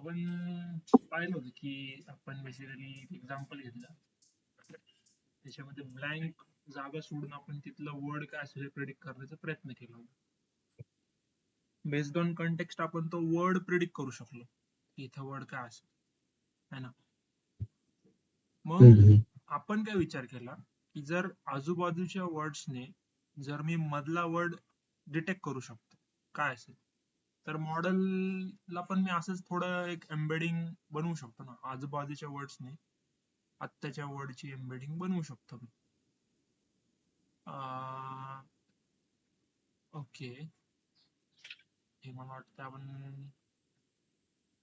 आपण पाहिलं होतं की आपण बेसिकली एक्झाम्पल घेतलं, त्याच्यामध्ये ब्लँक जागा सोडून आपण तिथलं वर्ड काय असेल हे प्रिडिक्ट करण्याचा प्रयत्न केला होता. बेस्ड ऑन कंटेक्स्ट आपण तो वर्ड प्रिडिक्ट करू शकलो की इथं वर्ड काय असेल, है ना. मग आपण काय विचार केला की जर आजूबाजूच्या वर्ड्सने जर मी मधला वर्ड डिटेक्ट करू शकतो काय असेल, तर मॉडेलला पण मी असंच थोडं एक एम्बेडिंग बनवू शकतो ना, आजूबाजूच्या वर्ड्सने आत्ताच्या वर्डची एम्बेडिंग बनवू शकतो मी. ओके, हे मला वाटतं आपण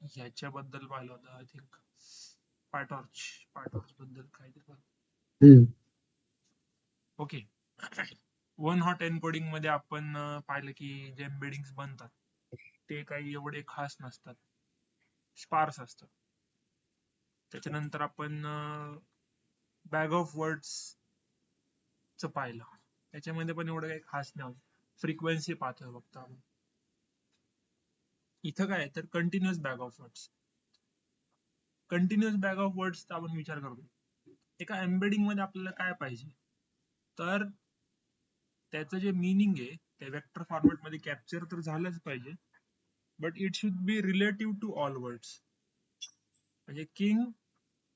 ह्याच्याबद्दल पाहिलं होतं. आय थिंक पायटॉर्च बद्दल काहीतरी. ओके, वन हॉट एन्कोडिंग मध्ये आपण पाहिलं की जे एम्बेडिंग्स बनतात ते काही एवढे खास नसतात, स्पार्स असतात. त्याच्यानंतर आपण बॅग ऑफ वर्ड्स च पाहिलं, त्याच्यामध्ये पण एवढं काही खास नाही, फ्रिक्वेन्सी पाहतोय फक्त आपण. इथं काय तर continuous bag of words. Continuous bag of वर्ड्सचा आपण विचार करतो, एका एम्बेडिंग मध्ये आपल्याला काय पाहिजे, तर त्याचं जे मिनिंग आहे ते वेक्टर फॉर्मॅट मध्ये कॅप्चर तर झालंच पाहिजे, but it should be relative to all words. म्हणजे किंग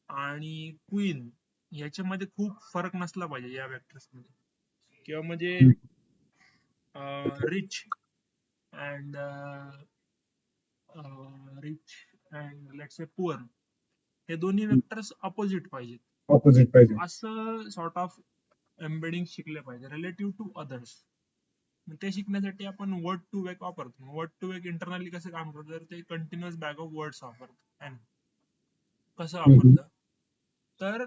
आणि क्वीन याच्यामध्ये खूप फरक नसला पाहिजे या वेक्टर्स मध्ये, किंवा म्हणजे rich and let's say poor, हे दोन्ही वेक्टर्स अपोजिट पाहिजेत. असं सॉर्ट ऑफ एम्बेडिंग शिकले पाहिजे रिलेटिव्ह टू अदर्स. ते शिकण्यासाठी आपण वर्ड टू वेक वापरतो. वर्ड टू वेक इंटरनली कसं काम करतं, तर ते कंटिन्युअस बॅग ऑफ वर्ड्स वापरतं. कसं वापरतं, तर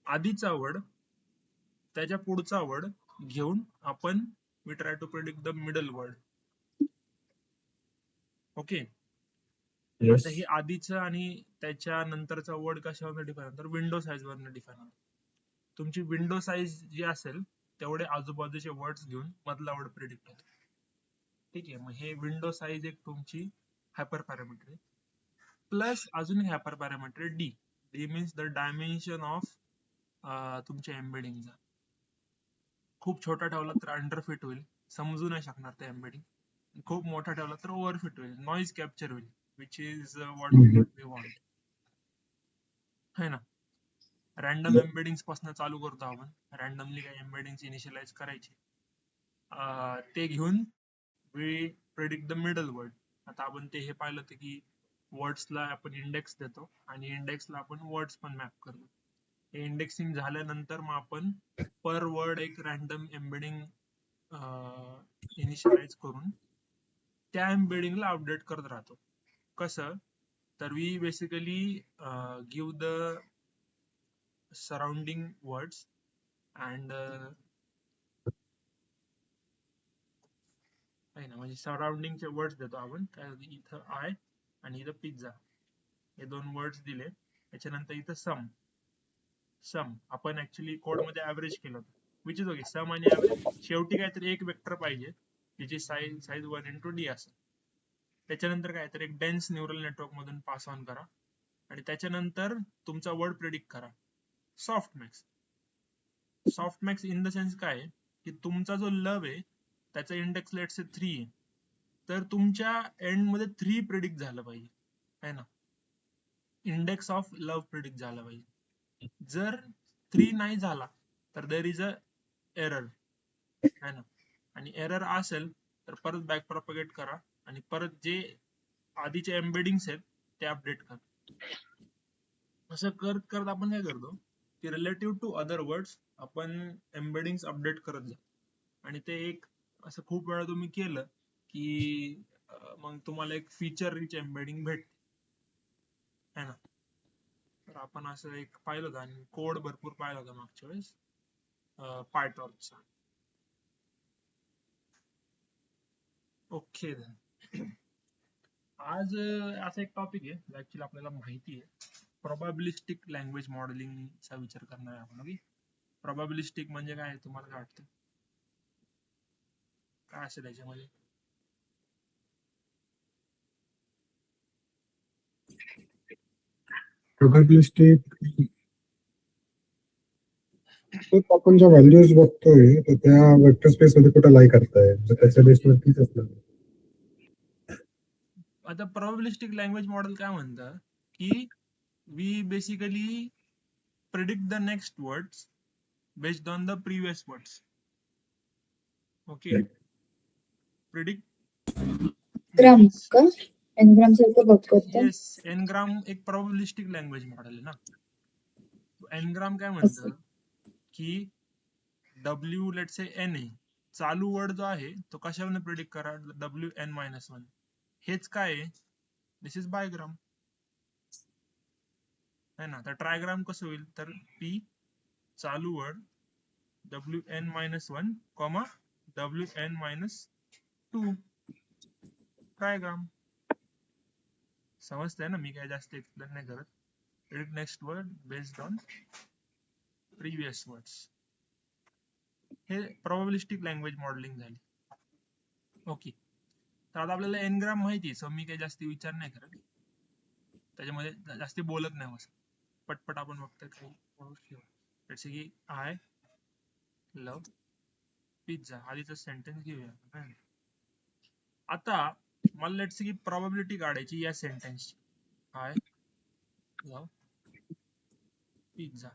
आधीचा वर्ड त्याच्या पुढचा वर्ड घेऊन आपण we try to predict the middle word. Okay, आता हे आधीचं आणि त्याच्या नंतरचा वर्ड कशावर डिफाईन, तर विंडो साईज वर डिफाईन होतं. तुमची विंडो साईज जी असेल तेवढे आजूबाजूचे वर्ड्स घेऊन मधला वर्ड प्रिडिक्ट होतो. ठीक आहे, मग हे विंडो साईज एक तुमची हायपर पॅरामीटर आहे. प्लस अजून एक hyper parameter D. D means the dimension of तुमच्या एम्बेडिंगचा. खूप छोटा ठेवला तर अंडर फिट होईल, समजू नाही शकणार ते एम्बेडिंग. खूप मोठा ठेवला तर ओव्हर फिट होईल, नॉइज कॅप्चर होईल, which is what we want, है ना. रॅन्डम एम्बेडिंग्स पासून चालू करतो आपण. रॅन्डमली काही एम्बेडिंग्स इनिशियलाइज करायचे, ते घेऊन we predict the middle word. आता आपण ते हे पाहिलं होतं की वर्ड्सला आपण इंडेक्स देतो आणि इंडेक्सला आपण वर्ड्स पण मॅप करतो. हे इंडेक्सिंग झाल्यानंतर मग आपण पर वर्ड एक रॅन्डम एम्बेडिंग इनिशियलाइज करून त्या एम्बेडिंगला अपडेट करत राहतो. कसं, तर we basically give the surrounding words and आहे ना, म्हणजे सराउंडिंगचे वर्ड्स देतो आपण. काय इथं आय आणि इथं पिझ्झा हे दोन वर्ड्स दिले. त्याच्यानंतर इथं सम आपण ऍक्च्युली कोड मध्ये ऍव्हरेज केलं होतं, विच इज ओके. सम आणि ऍव्हरेज शेवटी काहीतरी एक वेक्टर पाहिजे ज्याची साईज 1 × d असेल. त्याच्यानंतर काय तर एक डेन्स न्यूरल नेटवर्क मधून पास ऑन करा आणि त्याच्यानंतर तुमचा वर्ड प्रिडिक्ट करा. सॉफ्टमॅक्स. सॉफ्टमॅक्स इन द सेन्स काय, की तुमचा जो लव आहे त्याचा इंडेक्स लेट्स से 3 आहे, तर तुमच्या एंड मध्ये 3 प्रिडिक्ट झालं पाहिजे, है ना. इंडेक्स ऑफ लव्ह प्रिडिक्ट झाला पाहिजे. जर 3 नाही झाला तर देर इज अ एरर, है ना. आणि एरर असेल तर परत बॅक प्रोपगेट करा आणि परत जे आधीचे एम्बेडिंग्स आहेत ते अपडेट करा. असं करत करत आपण काय करतो की रिलेटिव्ह टू अदर वर्ड्स आपण एम्बेडिंग्स अपडेट करत जा. आणि ते एक असं खूप वेळा तुम्ही केलं की मग तुम्हाला एक फीचर रिच एम्बेडिंग भेटते, है ना. तर आपण असं एक पाहिलं होतं आणि कोड भरपूर पाहिला होता मागच्या वेळेस पायटॉर्चचा. ओके, आज असा एक टॉपिक आहे ऍक्च्युली आपल्याला माहिती आहे, प्रोबॅबिलिस्टिक लँग्वेज मॉडेलिंगचा विचार करणार आहे आपण. प्रोबॅबिलिस्टिक म्हणजे काय, तुम्हाला काय वाटतं, काय असेल त्याच्यामध्ये? प्रोबॅबिलिस्टिक आपण ज्या व्हॅल्यूज बघतोय तर त्या वेक्टर स्पेस मध्ये कुठे लाई करताय, तर त्याच्या बेसवरतीच असणार. आता प्रोबॅबिलिस्टिक लँग्वेज मॉडेल काय म्हणतं की we basically predict the next words based on the previous words. Okay. Predict gram means का एनग्राम सारखं वर्क करतं. yes, ngram एक probabilistic language model आहे ना. ngram काय असं. म्हणतं की w let's say n आहे, चालू वर्ड जो आहे तो कशाने प्रिडिक्ट करा, wn-1. हेच काय आहे, दिस इज बायग्राम है ना. तर ट्रायग्राम कसं होईल, तर p चालू वर्ड wn-1, wn-2 ट्रायग्राम. समजतंय ना, मी काय जास्त एक्सप्लेन नाही करत. Predict next word based on previous words. हे प्रोबॅबिलिस्टिक लँग्वेज मॉडेलिंग झाली. ओके, तर आता आपल्याला एनग्राम माहिती, सो मी काही जास्त विचार नाही करत, त्याच्यामध्ये जास्त बोलत नाही. असं पटपट आपण बघतोय जसे की आय लव्ह पिझ्झा, आधीचं सेंटेन्स घेऊया. आता मला लेट्स की प्रोबॅबिलिटी काढायची या सेंटेन्सची, आय लव्ह पिझ्झा.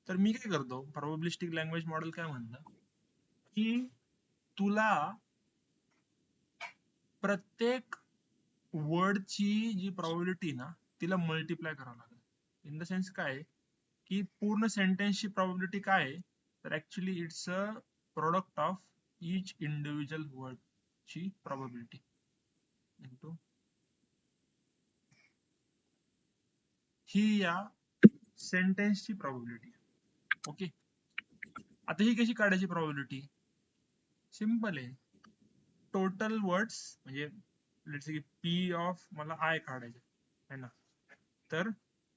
तर मी काय करतो, प्रोबॅबिलिस्टिक लँग्वेज मॉडेल काय म्हणतं की तुला प्रत्येक वर्डची जी प्रोबॅबिलिटी ना तिला मल्टिप्लाय करावं लागेल. इन द सेन्स काय की पूर्ण सेंटेन्सची प्रोबॅबिलिटी काय आहे, तर actually it's a product of each individual word ची प्रोबॅबिलिटी इंटू ही या सेंटेन्सची प्रोबॅबिलिटी. ओके, आता ही कशी काढायची प्रोबॅबिलिटी, सिंपल आहे. टोटल वर्ड्स म्हणजे लेट्स से पी ऑफ मला आय काढायचे आहे ना, तर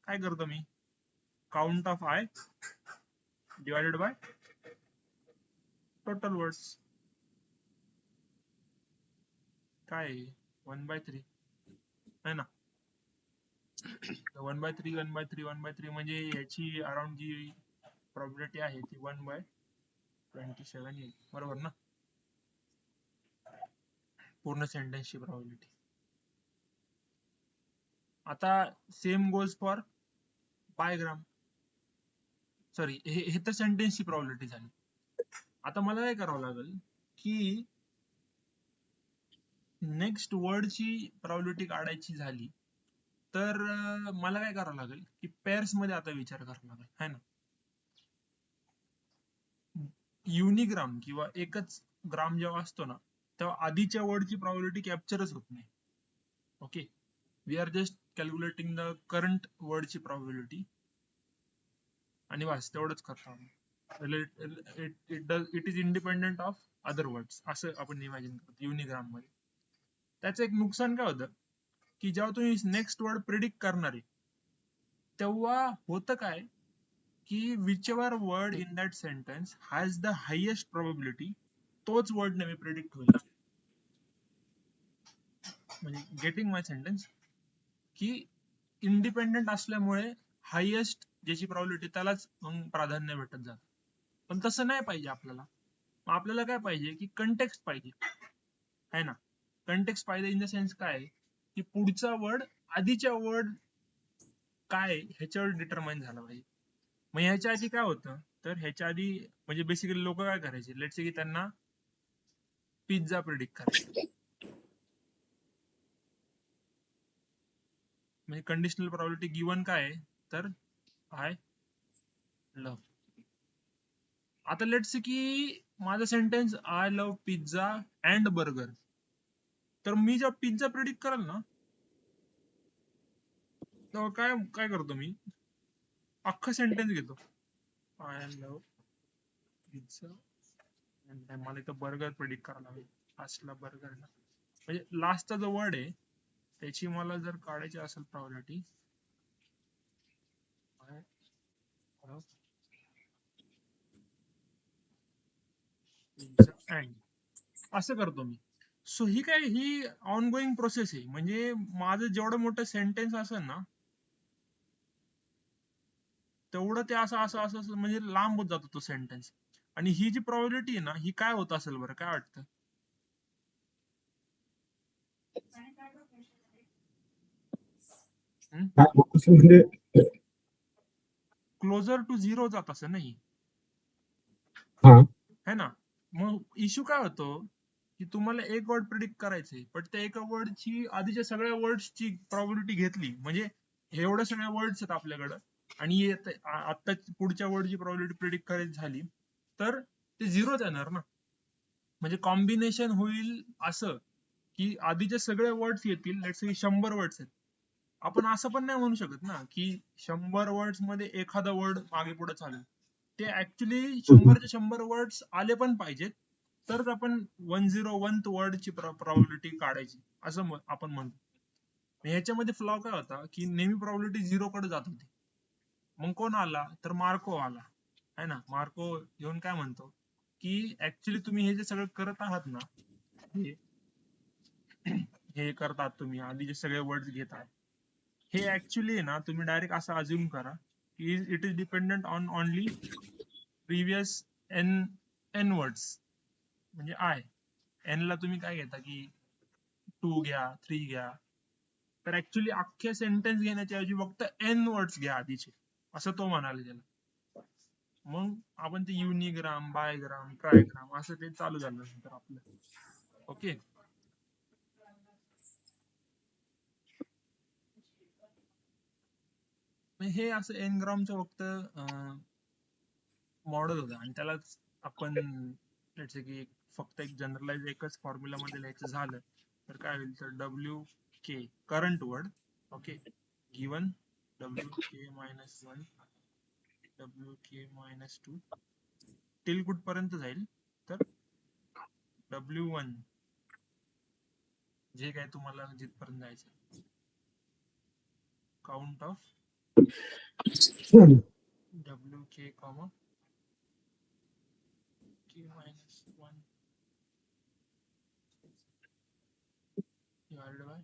काय करतो मी, count of I divided by total words, काय 1/3 है ना. 1/3 1/3 1/3 म्हणजे याची अराउंड जी प्रोबॅबिलिटी आहे ती 1/27 येईल, बरोबर ना. पूर्ण सेंटेन्सची प्रोबॅबिलिटी. आता सेम गोज फॉर बायग्राम, सॉरी हे तर सेंटेन्सची प्रोबॅबिलिटी झाली. आता मला काय करावं लागेल की नेक्स्ट वर्डची प्रोबॅबिलिटी काढायची झाली, तर मला काय करावं लागेल की पेअर्स मध्ये आता विचार करावा लागेल, है ना. युनिग्राम किंवा एकच ग्राम जेव्हा असतो ना, तेव्हा आधीच्या वर्डची प्रोबॅबिलिटी कॅप्चरच होत नाही. Okay, we are just calculating the current वर्डची प्रोबॅबिलिटी आणि बस तेवढंच करतो आपण. It is independent of other words असं आपण इमॅजिन करतो युनिग्राम मध्ये. त्याचं एक नुकसान काय होतं की जेव्हा तुम्ही नेक्स्ट वर्ड प्रिडिक्ट करणार आहे, तेव्हा होतं काय की which ever word in that sentence has the highest probability, तोच वर्ड नेहमी प्रिडिक्ट होईल. म्हणजे गेटिंग माय सेंटेन्स, की इंडिपेंडेंट असल्यामुळे हायेस्ट ज्याची प्रोबॅबिलिटी त्यालाच मग प्राधान्य भेटत जात. पण तसं नाही पाहिजे आपल्याला. आपल्याला काय पाहिजे की कंटेक्स्ट पाहिजे, है ना. कंटेक्स्ट पाहिजे इन द सेन्स काय की पुढचा वर्ड आधीच्या वर्ड काय ह्याच्यावर डिटरमाइन झाला पाहिजे. मग ह्याच्या आधी काय होतं, तर ह्याच्या आधी म्हणजे बेसिकली लोक काय करायचे, लेट्स से की त्यांना पिझ्झा प्रिडिक्ट करायचा, म्हणजे कंडिशनल प्रोबॅबिलिटी गिवन काय आहे, तर आय लव्ह. आता लेट्स से की माझा sentence I love pizza and burger, तर मी जेव्हा पिझ्झा प्रिडिक्ट कराल ना, तेव्हा काय काय करतो मी, अख्खा सेंटेन्स घेतो, आय लव्ह पिझ्झा आणि मला इथं बर्गर प्रिडिक्ट करायला लागेल, लास्टला बर्गर ना, म्हणजे लास्टचा जो वर्ड आहे त्याची मला जर काढायची असेल प्रोबॅबिलिटी, अँड असं करतो मी. सो ही काय, ही ऑन गोईंग प्रोसेस आहे. म्हणजे माझं जेवढं मोठं सेंटेन्स असेल ना, तेवढं ते असं असं असं असं म्हणजे लांब होत जातो तो सेंटेन्स. आणि ही जी प्रॉबिलिटी आहे ना ही काय होत असेल बरं, काय वाटतं? हा, असं म्हणजे क्लोजर टू झिरो जात असेल ना ही, हा है ना? मग इश्यू काय होतो की तुम्हाला एक वर्ड प्रिडिक्ट करायचंय, पण त्या एका वर्डची आधीच्या सगळ्या वर्ड्सची प्रॉबिलिटी घेतली, म्हणजे एवढ्या सगळ्या वर्ड्स आहेत आपल्याकडं, आणि आता पुढच्या वर्डची प्रॉबिलिटी प्रिडिक्ट करायची झाली तर ते झिरोच येणार ना. म्हणजे कॉम्बिनेशन होईल असं की आधीचे सगळे वर्ड्स येतील, लेट्स से 100 वर्ड्स आहेत. आपण असं पण नाही म्हणू शकत ना की 100 वर्ड्स मध्ये एखादा वर्ड मागे पुढे चालेल. ते ऍक्च्युली 100च्या 100 वर्ड्स आले पण पाहिजेत, तरच आपण 101th वर्डची प्रॉबिलिटी काढायची असं आपण म्हणतो. ह्याच्यामध्ये फ्लॉ काय होता की नेहमी प्रॉबिलिटी झिरो कडे जात होती. मग कोण आला तर मार्को आला, है ना? मार्को येऊन काय म्हणतो की ऍक्च्युली तुम्ही हे जे सगळं करत आहात ना, हे हे करतात तुम्ही आधी जे सगळे वर्ड्स घेतात, हे ऍक्च्युली ना तुम्ही डायरेक्ट असं अज्युम करा की it is dependent on only previous n n words. म्हणजे आय एन ला तुम्ही काय घेता की 2 घ्या, 3 घ्या, तर ऍक्च्युली अख्खे सेंटेन्स घेण्याच्या ऐवजी फक्त एन वर्ड्स घ्या आधीचे, असं तो म्हणाले त्याला. मग आपण ते युनिग्राम, बायग्राम, ट्रायग्राम असं ते चालू झालं नंतर आपलं. ओके. हे असं एनग्रामचं फक्त मॉडेल होतं, आणि त्यालाच आपण लेट्स से की फक्त एक जनरलाइज एकच फॉर्म्युला मध्ये लिहायचं झालं तर काय होईल, तर W K current word, okay, given W K minus 1, W K minus 2 till कुठपर्यंत जाईल, तर W1 जे काय तुम्हाला जिथपर्यंत जायचं, count of W K comma K minus 1 divided by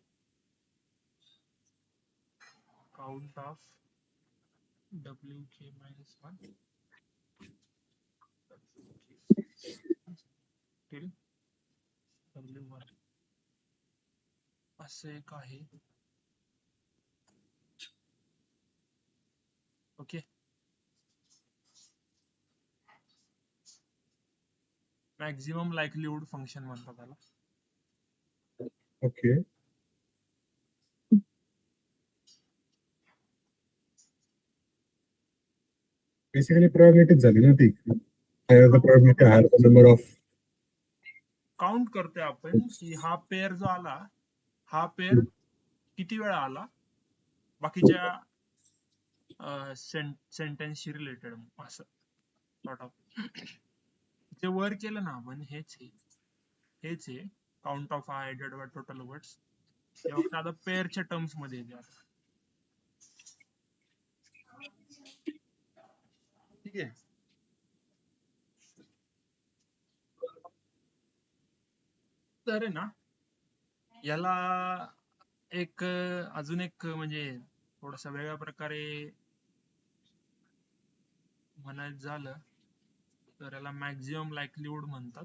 count of wk minus 1 till w1 असं एक आहे. ओके. मॅक्झिमम लाईकलीहुड फंक्शन म्हणतात त्याला. ओके. बेसिकली प्रोबॅबिलिटीच झाली ना ती. Higher the probability higher the number of count करतोय आपण की हा पेअर जो आला, हा पेअर किती वेळा आला बाकीच्या सेंटेन्सशी रिलेटेड, असं सॉर्ट ऑफ. जे वर केलं ना आपण हेच आहे count of I divided by total words. हे फक्त आता पेअरच्या टर्म्स मध्ये येते आता. ठीक आहे. तर आहे ना याला एक अजून एक म्हणजे थोडासा वेगळ्या प्रकारे म्हणायचं झालं तर याला मॅक्झिमम लाईकलीहुड म्हणतात,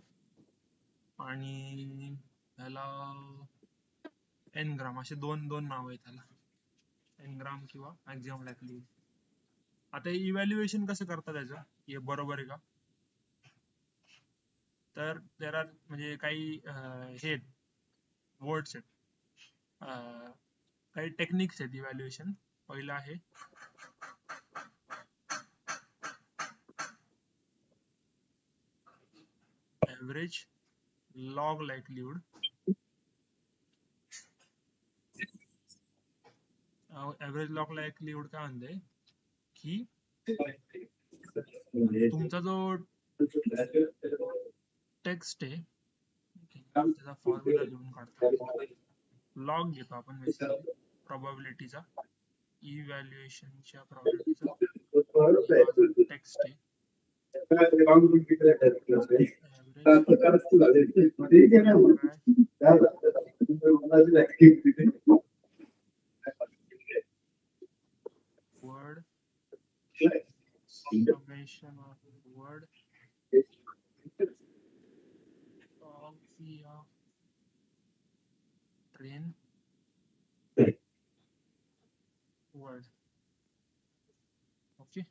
आणि याला एनग्राम, असे दोन नाव आहेत त्याला, एनग्राम किंवा मॅक्झिमम लाईकलीहुड. आता इव्हॅल्युएशन कसं करतात त्याचं, हे बरोबर आहे का? तर त्याला म्हणजे काही हे वर्ड्स आहेत, काही टेक्निक्स आहेत इव्हॅल्युएशन. पहिलं आहे ऍव्हरेज लॉग लाईकलीहुड. ऍव्हरेज लॉग लाईकलीहुड काय म्हणते की तुमचा जो टेक्स्ट आहे त्याचा फॉर्म्युला लिहून काढतो, लॉग घेतो आपण बेसिकली प्रोबॅबिलिटीचा, इव्हॅल्युएशनच्या प्रोबॅबिलिटीचा. हा जो टेक्स्ट आहे word summation of word of the train word. Okay,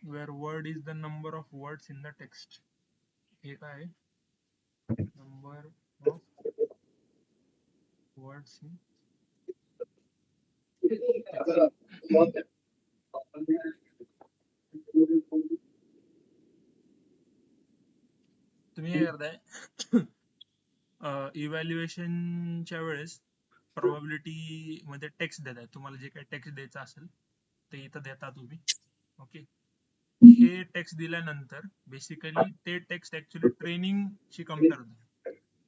where word is the number of words in the text. हे काय आहे? Number of words in text. तुम्ही काय करताय इव्हॅल्युएशनच्या वेळेस प्रोबॅबिलिटी मध्ये टेक्स्ट देताय. तुम्हाला जे काही टेक्स्ट द्यायचं असेल ते इथं देता तुम्ही. ओके, हे टेक्स्ट दिल्यानंतर बेसिकली ते टेक्स्ट ऍक्च्युली ट्रेनिंगशी कम्पेअर होतं.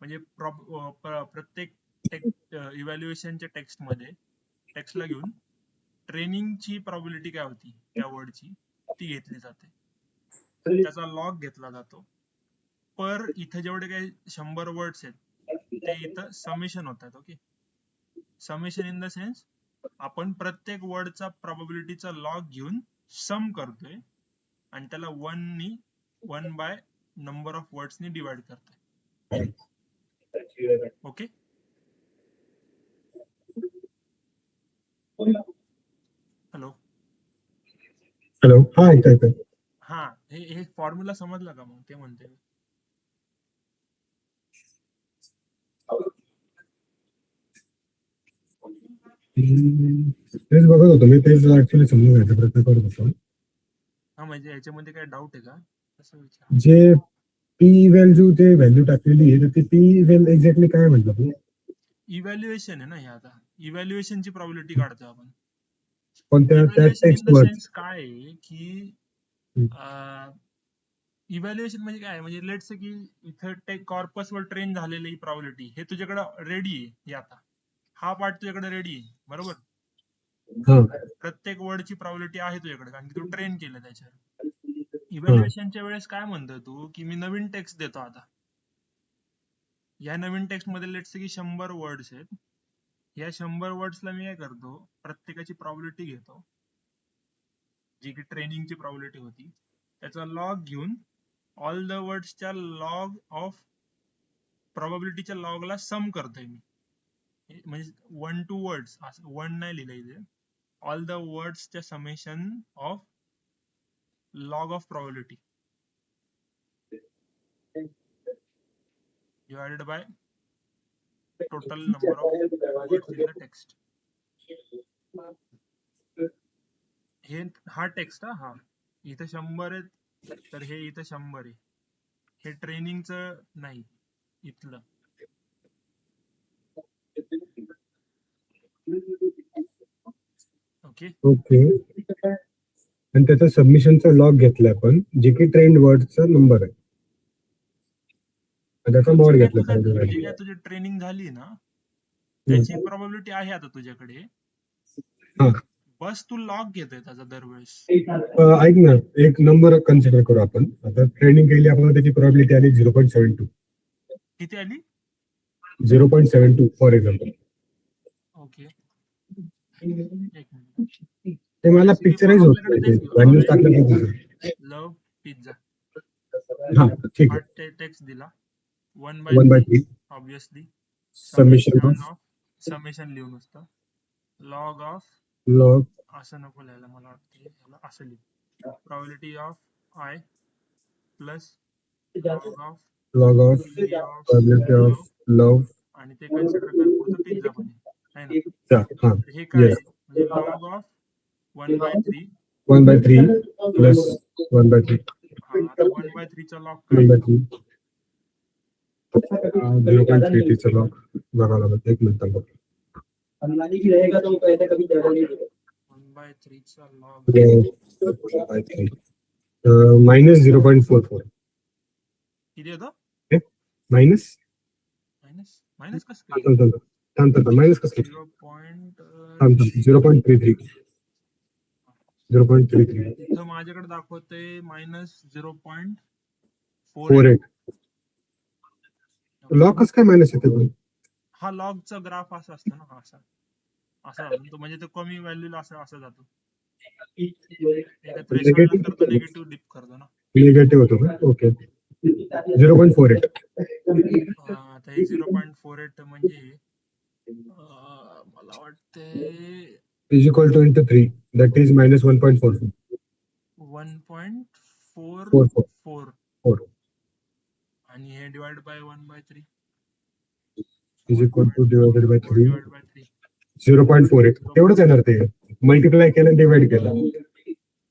म्हणजे प्रत्येक इव्हॅल्युएशनच्या टेक्स्ट मध्ये टेक्स्टला घेऊन ट्रेनिंगची प्रोबॅबिलिटी काय होती त्या वर्डची ती घेतली जाते. त्याचा लॉग घेतला जातो. पर इथं जेवढे काही 100 वर्ड्स आहेत ते इथं समेशन होतात. Okay, summation in the sense आपण प्रत्येक वर्डचा प्रोबॅबिलिटीचा लॉग घेऊन सम करतोय आणि त्याला 1 बाय नंबर ऑफ वर्ड्सनी डिवाइड करतोय. ओके, हॅलो हॅलो, हा ऐकतोय. हा, हे फॉर्म्युला समजला का? मग ते म्हणते तेच बघत होतो मी, तेच ऍक्च्युली समजून घ्यायचा प्रयत्न करत होतो. हा, म्हणजे याच्यामध्ये काय डाऊट आहे का असं विचार. जे पी व्हॅल्यू जे व्हॅल्यू टाकलेली आहे तर ती पी व्हॅल्यू एक्झॅक्टली काय म्हटलं तू? इव्हॅल्युएशन आहे ना हे. आता इव्हॅल्युएशनची प्रोबॅबिलिटी काढतोय आपण. कोणत्या त्या इव्हॅल्युएशन इन टेक्स्ट द वर? सेन्स काय आहे की इव्हॅल्युएशन म्हणजे काय, म्हणजे लेट्स से की इथं टेक कॉर्पस वर ट्रेन झालेली प्रोबॅबिलिटी हे तुझ्याकडे रेडी आहे. हे आता हा पार्ट तुझ्याकडे रेडी आहे, बरोबर. प्रत्येक वर्डची प्रोबॅबिलिटी आहे तुझ्याकडे कारण की तू ट्रेन केलं त्याच्यावर. इव्हॅल्युएशनच्या वेळेस काय म्हणतो तू की मी नवीन टेक्स्ट देतो. आता या नवीन टेक्स्ट मध्ये लेट्स से की 100 वर्ड्स आहेत. या 100 वर्ड्सला मी काय करतो, प्रत्येकाची प्रोबॅबिलिटी घेतो जी की ट्रेनिंगची प्रोबॅबिलिटी होती, त्याचा लॉग घेऊन ऑल द वर्ड्सच्या लॉग ऑफ प्रोबॅबिलिटीच्या लॉगला सम करतोय मी. म्हणजे 1 to वर्ड्स, 1 नाही लिहिलं इथे. ऑल द वर्ड्सच्या summation of log of probability divided by total number of words in the text. हे हा टेक्स्ट हा इथं 100 आहे तर हे इथं 100 आहे. हे ट्रेनिंगचं नाही, इथलं. ओके, ओके, आणि त्याचा सबमिशनचा लॉग घेतला आपण जे की ट्रेंड वर्डचा नंबर आहे. त्याचा मॉड घेतला जे काय तुझी ट्रेनिंग झाली ना त्याची प्रोबॅबिलिटी आहे आता तुझ्याकडे. बस तू लॉग घेतोय त्याचा दरवेळेस. ऐक ना, एक नंबर कन्सिडर करू आपण. आता ट्रेनिंग केली आपण, त्याची प्रोबॅबिलिटी आली 0.72. किती आली? 0.72 फॉर एक्झाम्पल. ओके, एक मिनिट. ते मला पिक्चराइज होत नाही, व्हॅल्यूज टाकलं. लव पिझ्झा हा ठीक आहे. टेक्स्ट दिला 1/3 ऑब्विसली. समेशन ऑफ समेशन लिहून असतं. लॉग ऑफ लॉग असं नको लिहायला, मला वाटतं याला असं लिह. Probability of I plus log of probability of love आणि ते कन्सिडर कर पुढचं पिझ्झा पण आहे ना. हे काय आहे? म्हणजे लॉग ऑफ 1/3 प्लस 1/3. हा, आता 1/3 चा लॉग काय? 0.33 चा लॉग बघावं लागेल, एक मिनिट. 1/3 चा लॉग -0.44. किती येतं? मायनस मायनस कसं काय? मायनस कसं? 0.33. 0.33 इथं माझ्याकडे दाखवतंय -0.48. लॉग कसं काय मायनस येते? हा लॉगचा ग्राफ असा असतो ना, असा असा तो म्हणजे तो कमी व्हॅल्यूला असं जातो. एका थ्रेशोल्ड नंतर तो निगेटिव्ह डिप करतो ना. निगेटिव्ह होतो का? ओके. 0.48 आता हे 0.48 म्हणजे मला वाटते is equal to into 3. That is minus 1.44. 1.44 आणि हे divide by 1/3 is equal to divided by 3. Divide by 3. 0.48 तेवढंच येणार ते. मल्टिप्लाय केलं डिवाइड केलं.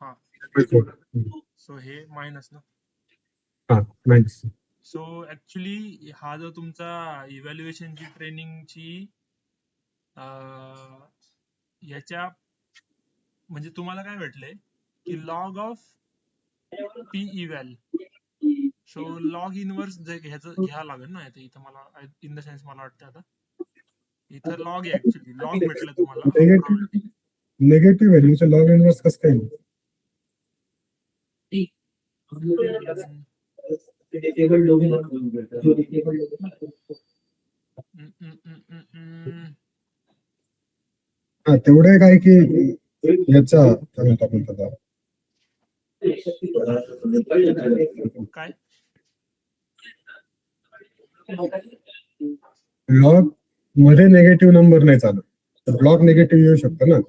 हा 0.4. सो हे मायनस ना. हा मायनस. सो ऍक्च्युली हा जो तुमचा इव्हॅल्युएशनची ट्रेनिंगची याच्या म्हणजे तुम्हाला काय भेटलंय की log of P eval. So log inverse जे ह्याचं घ्यावं लागेल ना इथं मला इन द सेन्स मला वाटतं आता इथं लॉग आहे ऍक्च्युली लॉग भेटलं तुम्हाला probability. निगेटिव्ह व्हॅल्यूचं लॉग इनवर्स कसं काय? हा तेवढं काय की याचा काय म्हणतो आपण त्याला काय लॉग मध्ये निगेटिव्ह नंबर नाही चालत. तर लॉग निगेटिव्ह येऊ शकतो ना.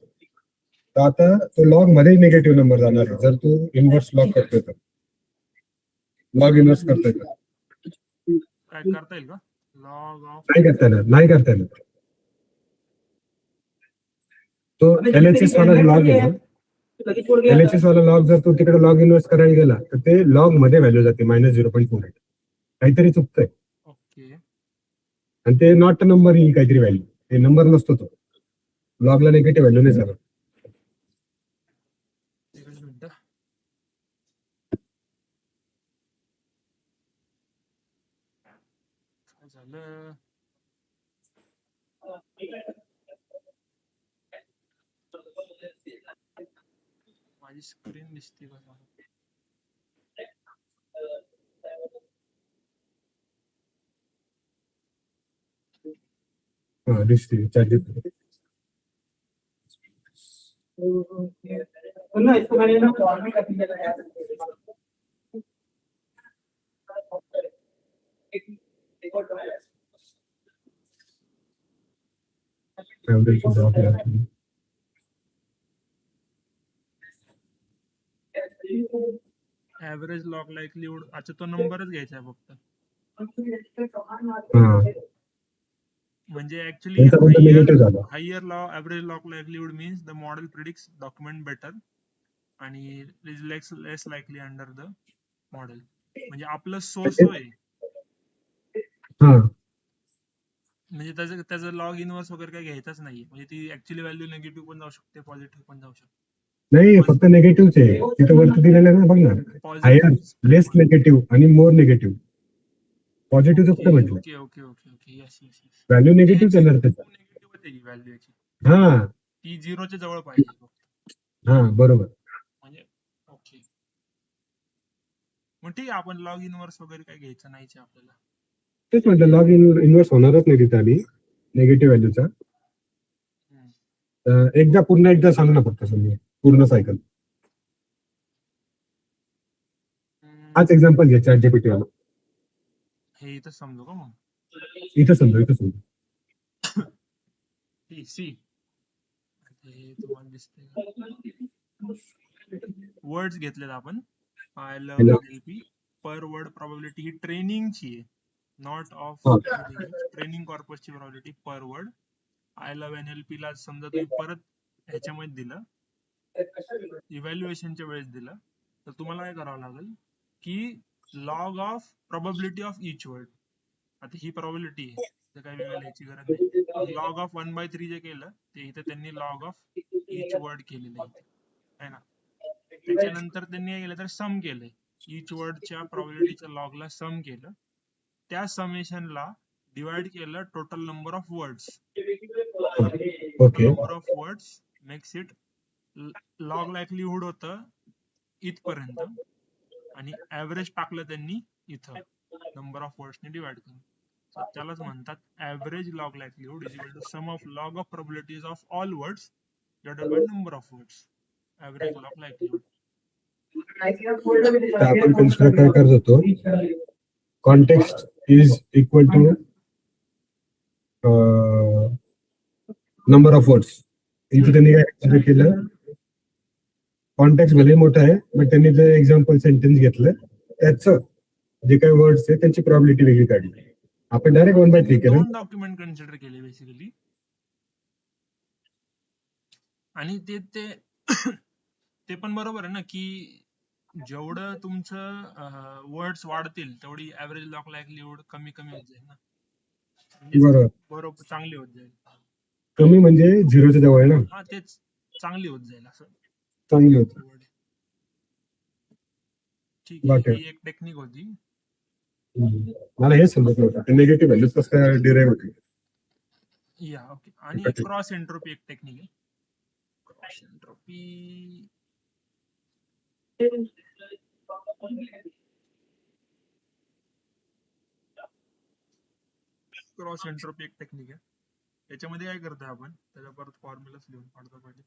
तर आता तो लॉग मध्ये निगेटिव्ह नंबर जाणार आहे जर तू इनवर्स लॉग करतोय तर. लॉग इनवर्स करतोय तर काय करता येईल का लॉग ऑफ नाही करता येणार. तो LHS वाला लॉग आहे ना. LHS वाला लॉग जर तू तिकडे लॉग इनवर्स करायला गेला तर ते लॉग मध्ये व्हॅल्यू जाते -0.48. काहीतरी चुकतंय ओके आणि ते नॉट नंबर येईल काहीतरी व्हॅल्यू. ते नंबर नसतो तो. लॉगला निगेटिव्ह व्हॅल्यू नाही चालत. एक मिनिट काय झालं माझी स्क्रीन दिसते का हा दिसते ChatGPT. Average log लाईकलीहुड. अच्छा तो नंबरच घ्यायचा आहे फक्त. हा म्हणजे ऍक्च्युली त्यांचा पण निगेटिव्ह झाला. Higher log average log likelihood means the model predicts document better आणि is less likely under the model. म्हणजे आपलं सोर्स होय हा म्हणजे त्याचं लॉग इनवर्स वगैरे काही घ्यायचाच नाही. म्हणजे ती ऍक्च्युली व्हॅल्यू निगेटिव्ह पण जाऊ शकते पॉझिटिव्ह पण जाऊ शकते. नाही फक्त निगेटिव्हच आहे. तिथं वरती दिलेलं आहे ना बघ ना. हायर लेस निगेटिव्ह आणि मोर निगेटिव्ह. पॉझिटिव्ह कुठे म्हटलं? Okay okay okay okay yes yes yes. Value negative येणार त्याचा. निगेटिव्ह आहे व्हॅल्यू याची. हा ती 0च्या जवळ पाहिजे फक्त. हा बरोबर. म्हणजे ओके मग ठीक आहे आपण लॉग इनवर्स वगैरे काही घ्यायचं नाहीच आहे आपल्याला. तेच म्हटलं लॉग इनवर्स होणारच नाही तिथे आधी निगेटिव्ह व्हॅल्यूचा. एकदा सांग ना फक्त समजा पूर्ण सायकल. हाच एक्झाम्पल घे ChatGPT वाला. हे इथं समजू का मग इथं समजा सी हे तुम्हाला दिसतंय का वर्ड्स घेतलेत आपण I love Hello. NLP per word probability ही ट्रेनिंगची आहे नॉट ऑफ हा. ट्रेनिंग कॉर्पसची probability per word. I love NLP ला समजा तुम्ही परत ह्याच्यामध्ये दिलं इव्हॅल्युएशनच्या वेळेस दिलं तर तुम्हाला काय करावं लागेल की log of probability of each word. आता ही प्रोबॅबिलिटी आहे तर काही वेगळं लिहायची गरज नाही. लॉग ऑफ 1/3 जे केलं ते इथं त्यांनी लॉग ऑफ इच वर्ड केलेलं आहे ना. त्याच्यानंतर त्यांनी काय केलं तर सम केलंय. इच वर्डच्या प्रोबॅबिलिटीच्या लॉगला सम केलं. त्या समेशनला डिवाइड केलं total number of words. Okay number of words makes it log likelihood होतं इथपर्यंत आणि ऍव्हरेज टाकलं त्यांनी इथं नंबर ऑफ वर्ड्सने डिवाइड करून. सो त्यालाच म्हणतात average log likelihood is equal to sum of log of probabilities of all words divided by number of words. Average log likelihood. तर आपण कन्सिडर काय करत होतो, context is equal to number of words. इथे त्यांनी काय कन्सिडर केलं, context भले मोठा आहे पण त्यांनी जर एक्झाम्पल सेंटेन्स घेतलं त्याचं जे काही वर्ड्स आहे त्यांची प्रॉबिलिटी वेगळी काढली. आपण डायरेक्ट 1/3 केलं. दोन डॉक्युमेंट कन्सिडर केले बेसिकली. आणि ते ते ते पण बरोबर आहे ना, की जेवढं तुमचं वर्ड्स वाढतील तेवढी ऍव्हरेज लॉक लाईक्लीहुड कमी कमी होत जाईल ना. म्हणजे बरोबर. बरोबर चांगली होत जाईल. कमी म्हणजे 0च्या जवळ आहे ना, हा तेच, चांगली होत जाईल असं. चांगली होती. ठीक आहे, बाकी ही एक टेक्निक होती. मला हे समजत नव्हतं निगेटिव्ह व्हॅल्यूज कसं काय डिराईव्ह होते. या ओके. आणि क्रॉस एंट्रोपी एक टेक्निक आहे. क्रॉस एंट्रोपी क्रॉस एंट्रोपी एक टेक्निक आहे. त्याच्यामध्ये काय करतोय आपण, त्याचा परत फॉर्म्युलाच लिहून काढतो पाहिजे.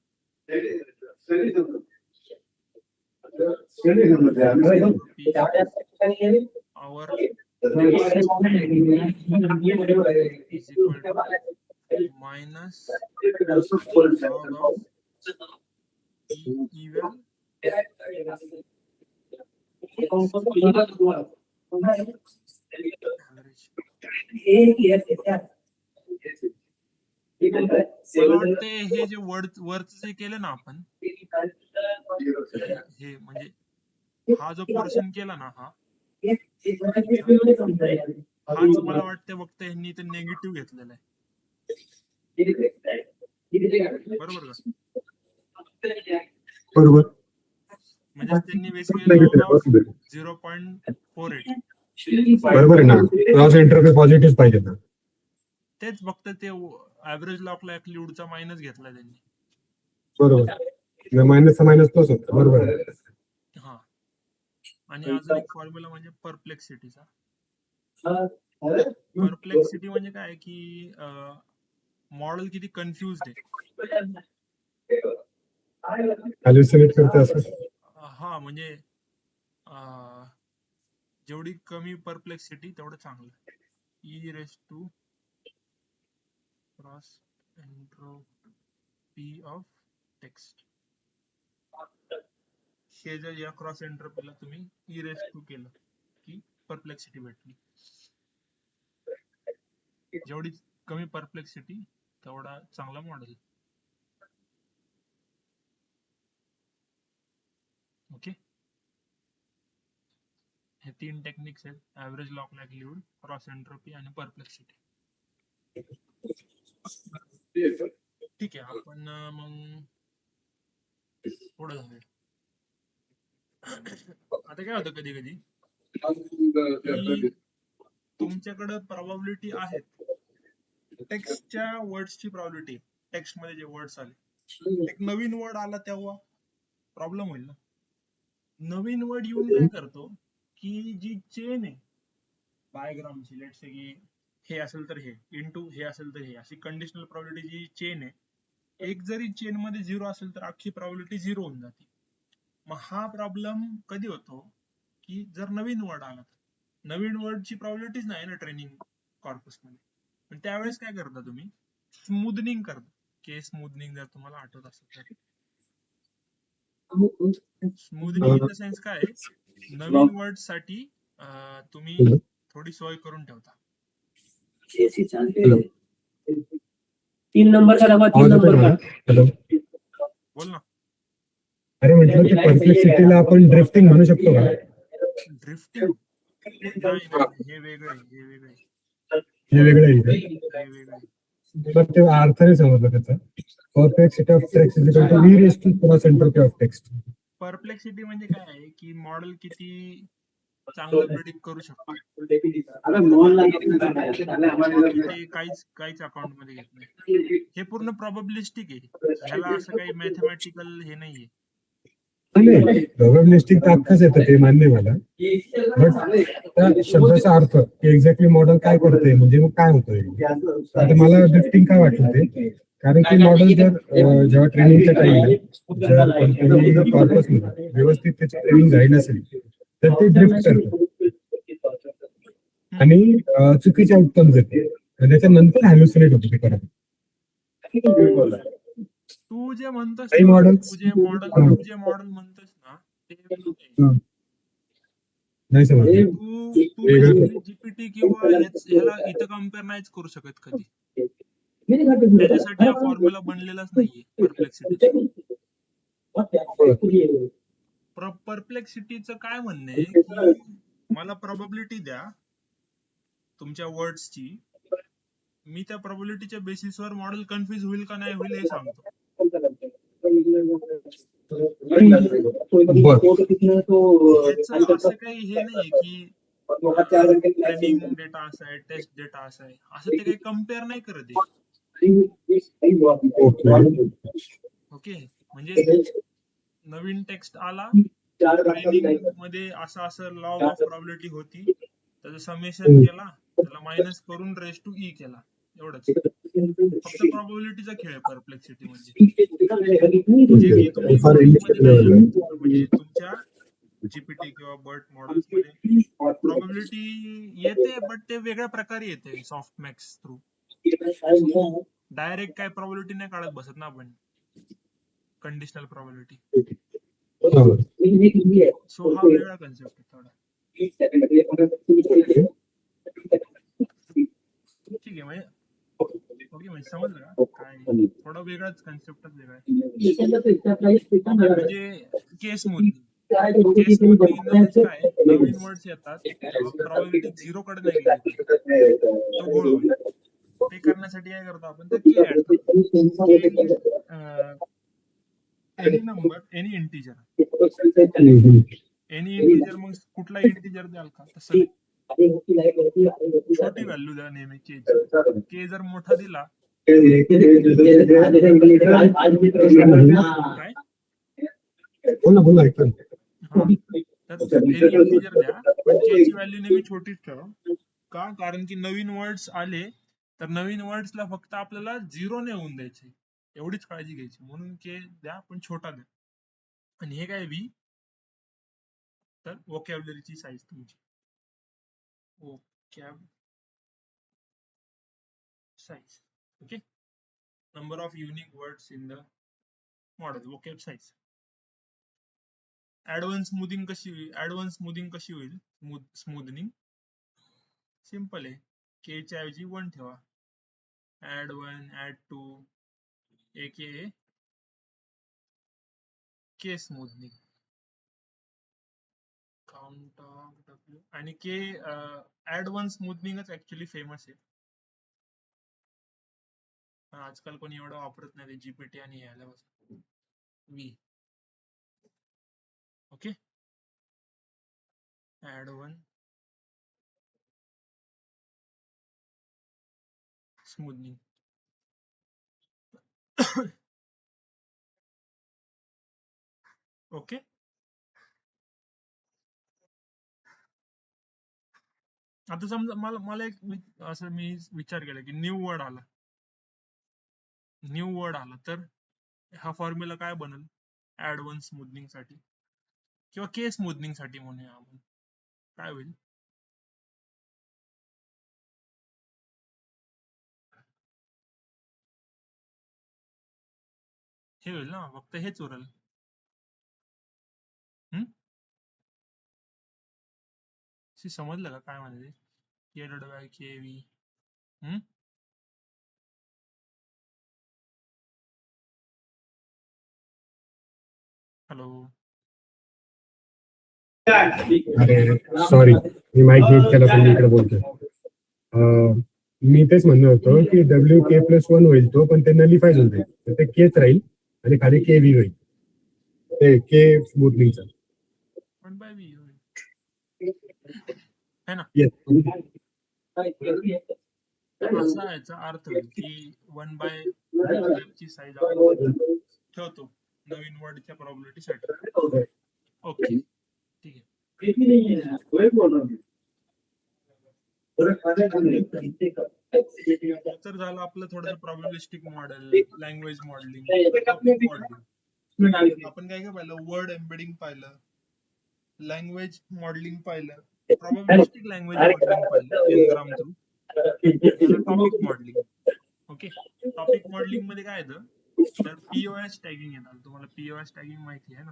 our is equal to minus log of eval average. मला वाटते हे जे वरच जे केलं ना आपण, हे म्हणजे हा जो पोर्शन केला ना, हाच मला वाटतं फक्त यांनी ते नेगेटिव्ह घेतलेला आहे. बरोबर का? बरोबर. म्हणजे त्यांनी बेसिकली 0.48. बरोबर आहे ना, क्रॉस एंट्रोपी पॉझिटिव्ह पाहिजे ना. तेच फक्त ते ऍव्हरेज लॉक लाईक्लीहुडचा मायनस घेतला त्यांनी. बरोबर, मायनसचा मायनस प्लस होता. बरोबर आहे. हा. आणि अजून एक फॉर्म्युला म्हणजे परप्लेक्सिटीचा. परप्लेक्सिटी म्हणजे काय की मॉडेल किती कन्फ्युज्ड आहे. हॅल्युसिनेट करते असं. हा म्हणजे जेवढी कमी परप्लेक्सिटी तेवढं चांगलं. E raise to cross entropy of text. हे जर या क्रॉस एंट्रोपीला तुम्ही ई रेस टू केलं की परप्लेक्सिटी भेटली. जेवढी कमी परप्लेक्सिटी तेवढा चांगला मॉडेल. ओके. हे 3 टेक्निक्स आहेत, ऍव्हरेज लॉक लाईक्लीहुड, क्रॉस एंट्रोपी आणि परप्लेक्सिटी. ठीक आहे, आपण मग पुढे जाऊया. आता काय होतं कधी कधी की तुमच्याकडे प्रोबॅबिलिटी आहेत, टेक्स्टच्या वर्ड्सची प्रोबॅबिलिटी. टेक्स्ट मध्ये जे वर्ड्स आले, एक नवीन वर्ड आला तेव्हा प्रॉब्लेम होईल ना. नवीन वर्ड येऊन काय करतो की जी चेन आहे बायोग्रामची, लेट्स से की हे असेल तर हे इंटू हे असेल तर हे, अशी कंडिशनल प्रोबॅबिलिटी जी चेन आहे, एक जरी चेन मध्ये 0 असेल तर अख्खी प्रोबॅबिलिटी 0 होऊन जाते. मग हा प्रॉब्लेम कधी होतो की जर नवीन वर्ड आला तर. नवीन वर्डची प्रोबॅबिलिटीच नाही ना ट्रेनिंग कॉर्पस मध्ये. पण त्यावेळेस काय करता तुम्ही, स्मूथनिंग करता. केस स्मूथनिंग जर तुम्हाला आठवत असेल तर. स्मूथनिंग इन द सेन्स काय, नवीन वर्ड साठी तुम्ही थोडी सोय करून ठेवता. 3 नंबर का दबा, 3 नंबर का. हॅलो, बोल ना. अरे म्हटलं की परप्लेक्सिटीला आपण ड्रिफ्टिंग म्हणू शकतो का? ड्रिफ्टिंग नाही, हे वेगळं आहे, हे वेगळं आहे, हे वेगळं आहे का? हे वेगळं आहे. पण ते अर्थ नाही समजलं त्याचा. Perplexity of text is equal to e raise to cross entropy of text. Perplexity म्हणजे काय आहे की मॉडेल किती चांगलं प्रिडिक्ट करू शकतो. ते काहीच अकाउंट मध्ये घेत नाही. हे पूर्ण प्रोबॅबिलिस्टिक आहे. ह्याला असं काही मॅथमॅटिकल हे नाहीये. नाही, प्रोबॅबिलिस्टिक तर अख्खाच येतं, ते मान्य मला. बट त्या शब्दाचा अर्थ एक्झॅक्टली मॉडेल काय करतंय म्हणजे मग काय होतंय. आता मला ड्रिफ्टिंग काय वाटलं ते, कारण की मॉडेल जर जेव्हा ट्रेनिंगच्या टाइमला जर कोणत्याही कॉर्पस व्यवस्थित त्याची ट्रेनिंग झाली नसेल तर ते ड्रिफ्ट करतं आणि चुकीचे आउटकम देते आणि त्याच्यानंतर हॅल्युसिनेट होते ते करत. तू जे म्हणतोस काही ना, models- तू जे मॉडेल म्हणतोस ना ते नाही समजले. तू बेसिकली जीपीटी किंवा ह्याला इथं कम्पेअर नाहीच करू शकत कधी. त्याच्यासाठी हा फॉर्म्युला बनलेलाच नाहीये परप्लेक्सिटी. परप्लेक्सिटीचं काय म्हणणं आहे की मला प्रोबॅबिलिटी द्या तुमच्या वर्ड्सची, मी त्या प्रोबॅबिलिटीच्या बेसिसवर मॉडेल कन्फ्युज होईल का नाही होईल हे सांगतो. असं काही हे नाही की ट्रेनिंग डेटा असा आहे, टेस्ट डेटा असा आहे, असं ते काही कम्पेअर नाही करत आहे. ओके, म्हणजे नवीन टेक्स्ट आला, ट्रेनिंग मध्ये असं लॉग ऑफ प्रोबॅबिलिटी होती, त्याचं समेशन केला, त्याला मायनस करून रेस टू ई केला, एवढंच. फक्त प्रोबॅबिलिटीचा खेळ आहे परप्लेक्सिटी म्हणजे तुमच्या जीपीटी किंवा बर्ट मॉडेल्स मध्ये प्रोबॅबिलिटी येते, बट ते वेगळ्या प्रकारे येते सॉफ्ट मॅक्स थ्रू. डायरेक्ट काय प्रोबॅबिलिटी नाही काढत बसत ना आपण, कंडिशनल प्रोबॅबिलिटी. सो हा वेगळा कन्सेप्ट आहे थोडा. ठीक आहे, म्हणजे ओके, म्हणजे समजलं का काय, थोडा वेगळाच कन्सेप्टच वेगळा आहे. म्हणजे केस मोजणी काय, नवीन वर्ड्स येतात, प्रोबॅबिलिटी 0 कडे नाही गेली तो घोळ होईल. ते करण्यासाठी काय करतो आपण, तर के ऍड करतो. एनी नंबर, एनी इंटिजर, मग कुठला इंटिजर द्याल का, तसं नाही, छोटी व्हॅल्यू द्या नेहमी के जर मोठा दिला काय बोला तर एनी इंटिजर द्या, पण के ची व्हॅल्यू नेहमी छोटीच ठेवा. का, कारण की नवीन वर्ड्स आले तर नवीन वर्ड्सला फक्त आपल्याला 0 ने होऊन द्यायचे, एवढीच काळजी घ्यायची. म्हणून के द्या पण छोटा द्या. आणि हे काय व्ही, तर वोकॅब्युलरीची साईज तुमची, vocab size. Okay, number of unique words in the model, vocab size. Advance smoothing कशी होईल, स्मूथनिंग सिंपल आहे, के च्या ऐवजी 1 ठेवा, ऍड 1, ऍड 2, एके के स्मूथनिंग, काउंट ऑफ डब्ल्यू. आणि के ऍड 1 स्मूथनिंगच ऍक्च्युली फेमस आहे, पण आजकाल कोणी एवढं वापरत नाही जीपीटी आणि याला V. Okay, add 1 smoothing. Okay, आता समजा मला एक असं मी विचार केला की न्यू वर्ड आला तर हा फॉर्म्युला काय बनल ऍड 1 स्मूथनिंग साठी किंवा के स्मूथनिंग साठी म्हणूया आपण, काय होईल? हे होईल ना, फक्त हेच उरल. समजलं का काय म्हणाले, K W I K V. Hello, अरे सॉरी, मी माईक म्यूट केला पण मी इकडे बोलतोय. मी तेच म्हणत होतो की WK+1 होईल तो, पण ते नलिफाईड होईल, तर ते केच राहील आणि खाली के व्ही होईल, ते के स्मूथनिंगचा 1/v होईल है ना. असा याचा अर्थ होईल की 1/f ची साईज आपण ठेवतो नवीन वर्डच्या प्रोबॅबिलिटी साठी. ओके, ठीक आहे. तर झालं आपलं थोडंसं probabilistic model, language modelling, topic modelling. आपण काय काय पाहिलं, वर्ड एम्बेडिंग पाहिलं, लँग्वेज मॉडेलिंग पाहिलं, प्रॉबॅबिलिस्टिक लँग्वेज मॉडेलिंग पाहिलं n gram through, topic modelling. Okay, topic modelling मध्ये काय येतं, तर पीओएस टॅगिंग येणार. तुम्हाला पीओएस टॅगिंग माहिती आहे ना,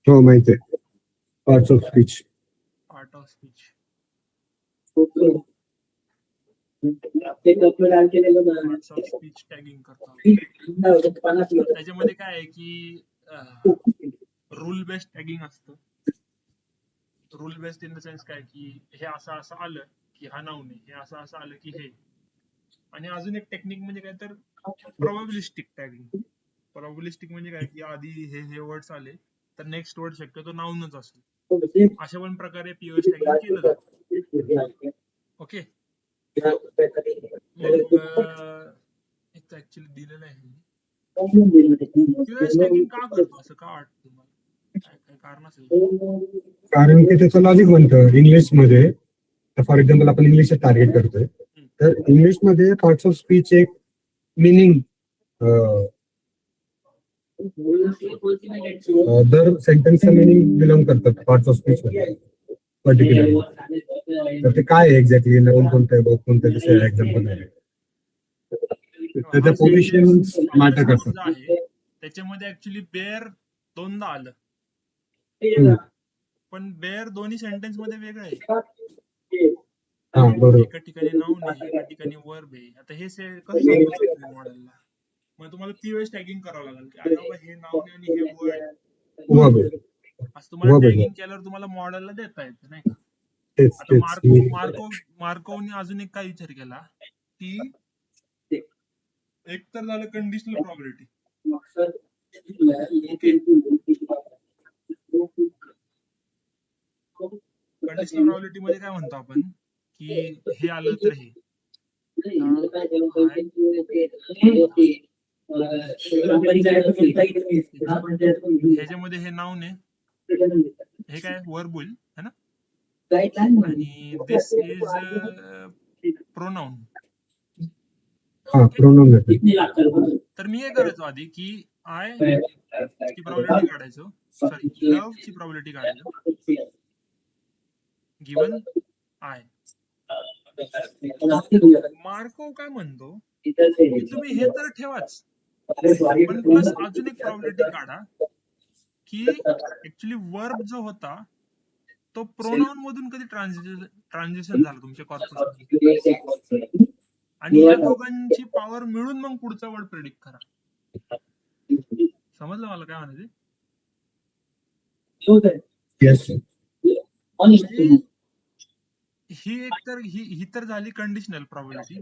हो माहिती आहे, parts of speech. Part of speech. Parts of speech tagging करतो. त्याच्यामध्ये काय आहे की रूल बेस्ड टॅगिंग असतं. Rule based in the sense काय की हे असं असं आलं की हा नाऊन आहे, हे असं असं आलं की हे. आणि अजून एक टेक्निक म्हणजे काय तर प्रोबॅबिलिस्टिक टॅगिंग. प्रोबॅबिलिस्टिक म्हणजे काय की आधी हे वर्ड्स आले तर नेक्स्ट वर्ड शक्यतो नाऊनच असेल. अशा पण प्रकारे पीओएस टॅगिंग केलं जातं. ओके, मग एक ऍक्च्युली दिलेलं आहे. पीओएस टॅगिंग का करतो असं का वाटतं तुम्हाला? काय काय कारण असेल? कारण की त्याचं लॉजिक बनतं इंग्लिशमध्ये. फॉर एक्झाम्पल आपण इंग्लिश टार्गेट करतोय, तर इंग्लिशमध्ये पार्ट्स ऑफ स्पीच एक मिनिंग दर सेंटेन्सचं मिनिंग बिलॉंग करतात पार्ट्स ऑफ स्पीच मध्ये पर्टिक्युलर. तर ते काय आहे एक्झॅक्टली, नाऊन कोणतं आहे, वर्ब कोणतं आहे, जसं एक्झाम्पल आहे. त्याच्या पोझिशन मॅटर करतात. आहे त्याच्यामध्ये ऍक्च्युली बेअर दोनदा आलं, पण बेअर दोन्ही सेंटेन्स मध्ये वेगळं आहे. हा बरोबर. एका ठिकाणी नाऊन आहे, एका ठिकाणी वर्ब आहे. आता हे कसं समजायचं मॉडेलला? मग तुम्हाला पीओएस टॅगिंग करावं लागेल की अरे बाबा हे नाऊन आणि हे वर्ड वर्ब असं तुम्हाला वर्ब टॅगिंग केल्यावर तुम्हाला मॉडेलला देता येतं नाही का. तेच आता तेच मार्कोवने अजून एक काय विचार केला की एक तर झालं कंडिशनल प्रॉपर्टी. कंडिशनल प्रॉपर्टी मध्ये काय म्हणतो आपण की हे आलं तर हे. ह्याच्यामध्ये हे नाऊन आहे, हे काय वर्ब होईल है ना, आणि दिस इज प्रोनाउन. तर मी हे करायचो आधी की आय ची प्रॉबिलिटी काढायचो, सॉरी लव्ह ची प्रॉबिलिटी काढायचो गिवन आय. मार्को काय म्हणतो की तुम्ही हे तर ठेवाच, पण प्लस अजून एक प्रॉबिलिटी काढा की ऍक्च्युली वर्ब जो होता तो प्रोनाउन मधून कधी ट्रान्झिशन झालं तुमच्या कॉर्पस मध्ये, आणि या दोघांची पॉवर मिळून मग पुढचा वर्ड प्रेडिक्ट करा. समजलं मला काय म्हणायचं? ही एक तर ही तर झाली कंडिशनल प्रॉबिलिटी,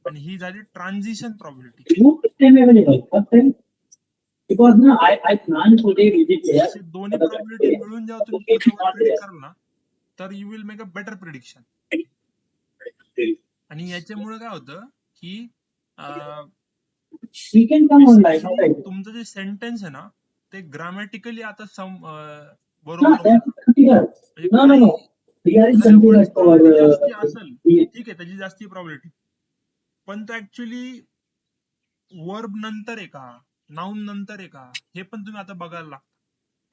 आणि ही झाली ट्रान्झिशन प्रॉबिलिटी. दोन्ही प्रॉबिलिटी मिळून जेव्हा तुम्ही पुढचा वर्ड प्रेडिक्ट कराल ना, तर you will make a better prediction. आणि याच्यामुळे काय होतं की तुमचं जे सेंटेन्स आहे ना ते ग्रामॅटिकली आता बरोबर जास्ती असेल, ठीक आहे त्याची जास्ती प्रॉबिलिटी, पण तो ऍक्च्युली वर्ब नंतर आहे का नाऊन नंतर आहे का हे पण तुम्ही आता बघायला लागतं,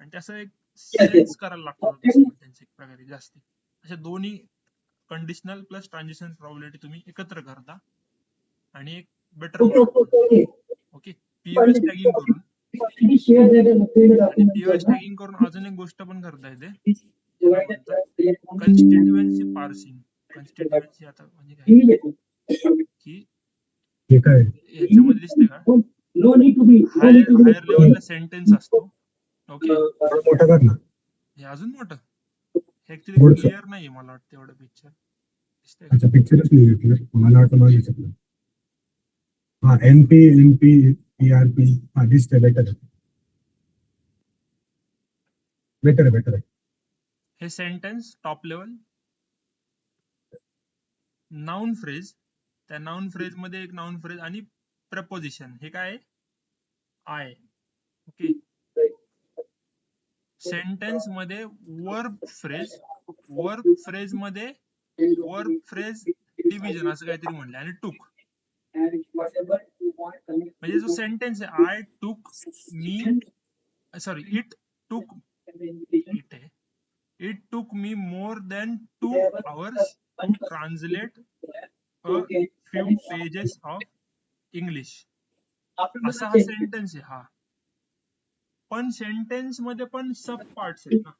आणि त्याचं एक सेन्स करायला लागतो सेंटेन्स एक प्रकारे जास्ती. अशा दोन्ही कंडिशनल प्लस ट्रान्झिशन प्रॉबिलिटी तुम्ही एकत्र करता आणि एक बेटर. ओके, पीओएस टॅगिंग करून, आणि पीओएस टॅगिंग करून अजून एक गोष्ट पण करता येते, कन्स्टिट्युएन्सी पार्सिंग. कन्स्टिट्युएन्सी आता म्हणजे काय की याच्यामध्ये दिसते का हायर लेवलला सेंटेन्स असतो. ओके, मोठं कर ना, हे अजून मोठं, हे ऍक्च्युली क्लिअर नाही मला वाटतं एवढं पिक्चर दिसतंय. अच्छा पिक्चरच नाही घेतलं, मला वाटतं माझं दिसत. हा NP ERP हा दिसतंय, बेटर आहे. हे sentence top level noun phrase, त्या नाउन फ्रेज मध्ये एक नाउन फ्रेज आणि प्रपोजिशन, हे काय आय. ओके, सेंटेन्स मध्ये वर्ब फ्रेज मध्ये वर्ब फ्रेज डिव्हिजन असं काहीतरी म्हणले आणि टूक म्हणजे जो सेंटेन्स आहे I took me sorry it took it took me more than 2 hours translate a few pages of English असा हा सेंटेन्स आहे हा. पण सेंटेन्स मध्ये पण सब पार्ट्स आहेत ना.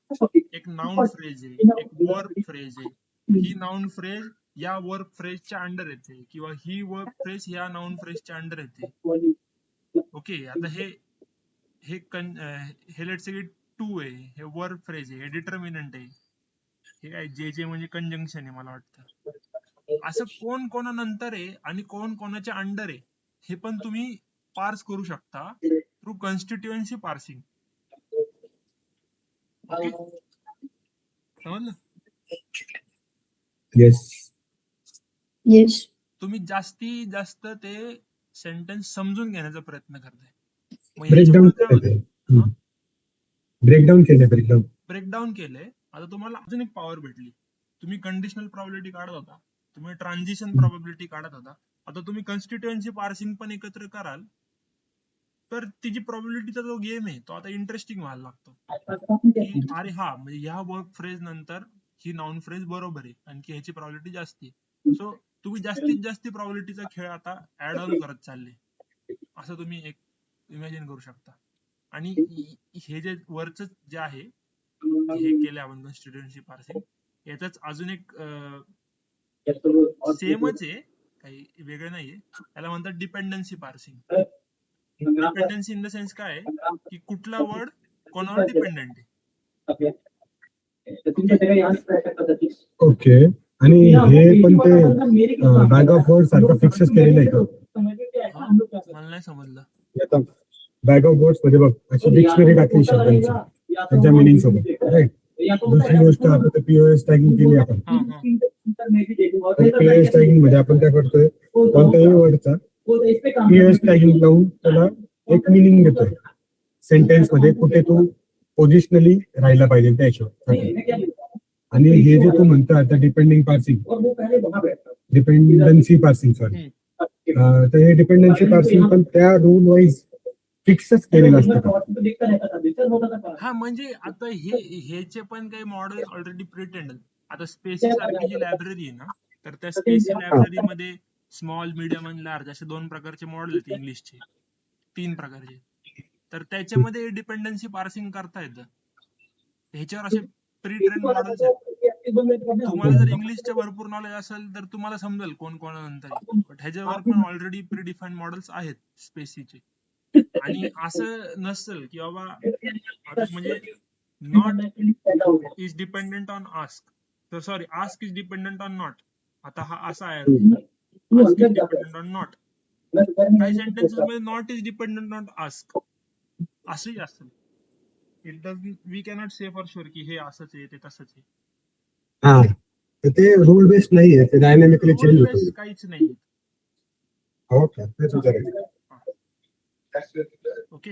एक नाउन फ्रेज आहे, एक वर्ब फ्रेज आहे. ही नाउन फ्रेज या वर्ब फ्रेजच्या अंडर येते किंवा ही वर्ब फ्रेज या नाउन फ्रेजच्या अंडर येते. ओके, आता हे हे हे लेट्स से टू आहे, हे वर्ब फ्रेज आहे, हे डिटर्मिनंट आहे, हे काय जे म्हणजे कंजंक्शन आहे मला वाटतं. असं कोण कोणानंतर आहे आणि कोण कोणाच्या अंडर आहे हे पण तुम्ही पार्स करू शकता थ्रू कॉन्स्टिट्युएन्सी पार्सिंग. ओके, समजलं? येस. येस. तुम्ही जास्तीत जास्त ते सेंटेन्स समजून घेण्याचा प्रयत्न करताय. मग ब्रेकडाऊन ह्याच्यामुळे काय केलं होतं? हा? ब्रेकडाऊन ब्रेकडाऊन केलंय. आता तुम्हाला अजून एक पॉवर भेटली. तुम्ही कंडिशनल प्रॉबिलिटी काढत होता, तुम्ही ट्रान्झिशन प्रॉबिलिटी काढत होता, आता तुम्ही कॉन्स्टिट्युएन्सी पार्सिंग पण एकत्र कराल तर तिची प्रॉबिलिटीचा जो गेम आहे तो आता इंटरेस्टिंग व्हायला लागतो की अरे हा म्हणजे ह्या वर्ब फ्रेज नंतर ही नाउन फ्रेज बरोबर आहे आणि की ह्याची प्रॉबिलिटी जास्त आहे. सो तुम्ही जास्तीत जास्त प्रॉबिलिटीचा खेळ आता ऍड ऑन करत चालले असं तुम्ही एक इमॅजिन करू शकता. आणि हे जे वरच जे आहे हे केले आपण कॉन्स्टिट्युएन्सी पार्सिंग, याचाच अजून एक सेमच आहे, काही वेगळं नाहीये, त्याला म्हणतात dependency parsing. Dependency in the sense काय आहे की कुठला वर्ड कोणावर डिपेंडेंट आहे. ओके. आणि हे पण ते बॅग ऑफ वर्ड सारखं फिक्सच केलेलं आहे का? हा, मला नाही समजलं. आता बॅग ऑफ वर्ड्स मध्ये बघ अशी डिक्शनरी टाकली शब्दांची त्याच्या मिनिंग सोबत, राईट? दुसरी गोष्ट आता पीओएस टॅगिंग केली आपण. हा हा पीओएस टॅगिंग मध्ये आपण काय करतोय, कोणत्याही वर्डचा पीओएस टॅगिंग लावून त्याला एक मिनिंग देतोय. सेंटेन्स मध्ये कुठे तू पोझिशनली राहायला पाहिजे त्या हिशोबाने. आणि हे जे तू म्हणतो आता डिपेंडन्सी पार्सिंग सॉरी, तर हे डिपेंडन्सी पार्सिंग पण त्या रूल वाईज फिक्सच केलेलं असतं का? हा म्हणजे आता हेचे पण काही मॉडेल ऑलरेडी प्रिटेंड. आता स्पेसी सारखी जी लायब्ररी आहे ना, तर त्या स्पेसी लायब्ररी मध्ये स्मॉल, मीडियम आणि लार्ज असे 2 प्रकारचे मॉडेल आहेत इंग्लिशचे, 3 प्रकारचे. तर त्याच्यामध्ये डिपेंडन्सी पार्सिंग करता येतं. ह्याच्यावर असे प्री ट्रेन मॉडेल्स आहेत. तुम्हाला जर इंग्लिशचे भरपूर नॉलेज असेल तर तुम्हाला समजेल कोण कोणानंतर आहे. बट ह्याच्यावर पण ऑलरेडी प्री डिफाईन मॉडेल्स आहेत स्पेसीचे. आणि असं नसेल की बाबा आता म्हणजे not is dependent on ask, तर sorry ask is dependent on not. आता हा असा आहे, ask is dependent on not. काही सेंटेन्सेस मध्ये not is dependent on ask असंही असेल. It does we cannot say for sure की हे असंच आहे ते तसंच आहे. हा, तर ते रूल बेस्ड नाहीये, ते डायनॅमिकली चेंज रूल होतं. बेस काहीच नाही. ओके, तेच विचारायचं. ओके,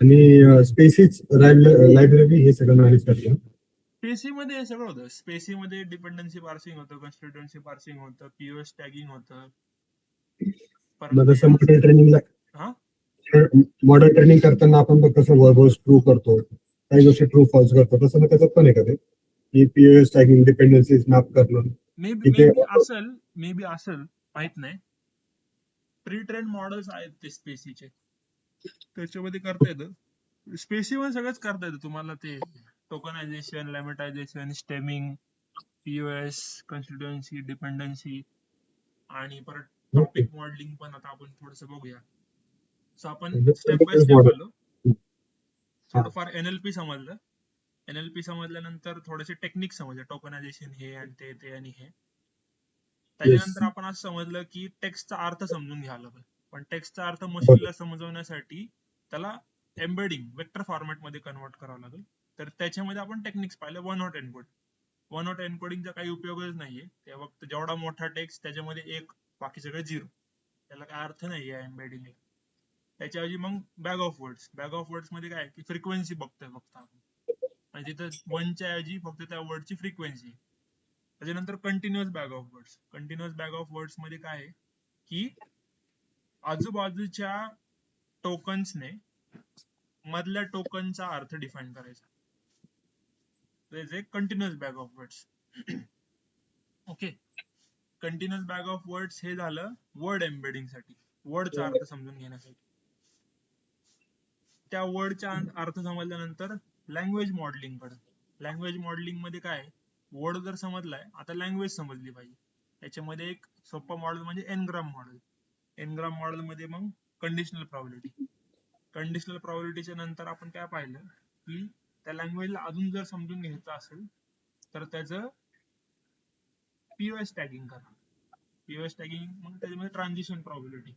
आणि स्पेसिस लायब्ररी हे सगळं मॅनेज करतं. स्पेसी मध्ये हे सगळं होतं. स्पेसी मध्ये डिपेंडन्सी पार्सिंग होतं, कॉन्स्टिट्युएन्सी पार्सिंग होतं, पीओएस टॅगिंग होतं. मग तसं मॉडेल ट्रेनिंगला हा मॉडेल ट्रेनिंग करताना आपण बघ कसं वर्बर्स ट्रू करतो, काही गोष्टी ट्रू फॉल्स करतो, तसं मग त्याच्यात पण आहे का ते की पीओएस टॅगिंग डिपेंडन्सी मॅप करणं? मे तिथे बी असेल माहित नाही. प्री ट्रेन मॉडेल्स आहेत ते स्पेसीचे, त्याच्यामध्ये करता येतं. स्पेसी मध्ये सगळंच करता येतं तुम्हाला. ते tokenization, lemmatization, stemming, POS, constituency, dependency आणि परत टॉपिक मॉडेलिंग पण आता आपण थोडस बघूया. सो आपण स्टेप बाय स्टेप आलो. थोडंफार एनएलपी समजलं. एनएलपी समजल्यानंतर थोडेसे टेक्निक समजले, टोकनायझेशन हे आणि ते आणि हे. त्याच्यानंतर आपण असं समजलं की टेक्स्टचा अर्थ समजून घ्यायला पाहिजे. पण टेक्स्टचा अर्थ मशीनला समजवण्यासाठी त्याला एम्बेडिंग वेक्टर फॉर्मॅट मध्ये कन्वर्ट करावं लागेल. तर त्याच्यामध्ये आपण टेक्निक्स पाहिले. One hot encode. One hot एन्कोडिंगचा काही उपयोगच नाहीये. ते फक्त जेवढा मोठा टेक्स्ट त्याच्यामध्ये 1, बाकी सगळे 0. त्याला काय अर्थ नाहीये एम्बेडिंग. त्याच्याऐवजी मग bag of words. Bag of words मध्ये काय की फ्रिक्वेन्सी बघतोय फक्त आपण, आणि तिथं 1च्या ऐवजी फक्त त्या वर्डची फ्रिक्वेन्सी. त्याच्यानंतर continuous bag of words. Continuous bag of words मध्ये काय आहे की आजूबाजूच्या टोकन्सने मधल्या टोकनचा अर्थ डिफाईन करायचा. Is a continuous bag of words. Okay, continuous bag of words हे झालं वर्ड एम्बेडिंग साठी, वर्डचा अर्थ समजून घेण्यासाठी. त्या वर्डचा अर्थ समजल्यानंतर लँग्वेज मॉडेलिंग कडे. लँग्वेज मॉडेलिंग मध्ये काय, वर्ड जर समजलाय, आता लँग्वेज समजली पाहिजे. त्याच्यामध्ये एक सोपं मॉडेल म्हणजे एनग्राम मॉडेल. एनग्राम मॉडेल मध्ये मग कंडिशनल प्रोबॅबिलिटी. कंडिशनल प्रोबॅबिलिटीच्या नंतर आपण काय पाहिलं की त्या लँग्वेजला अजून जर समजून घ्यायचं असेल तर त्याचं पीओएस टॅगिंग करा. पीओएस टॅगिंग मग त्याच्यामध्ये ट्रान्झिशन प्रोबॅबिलिटी,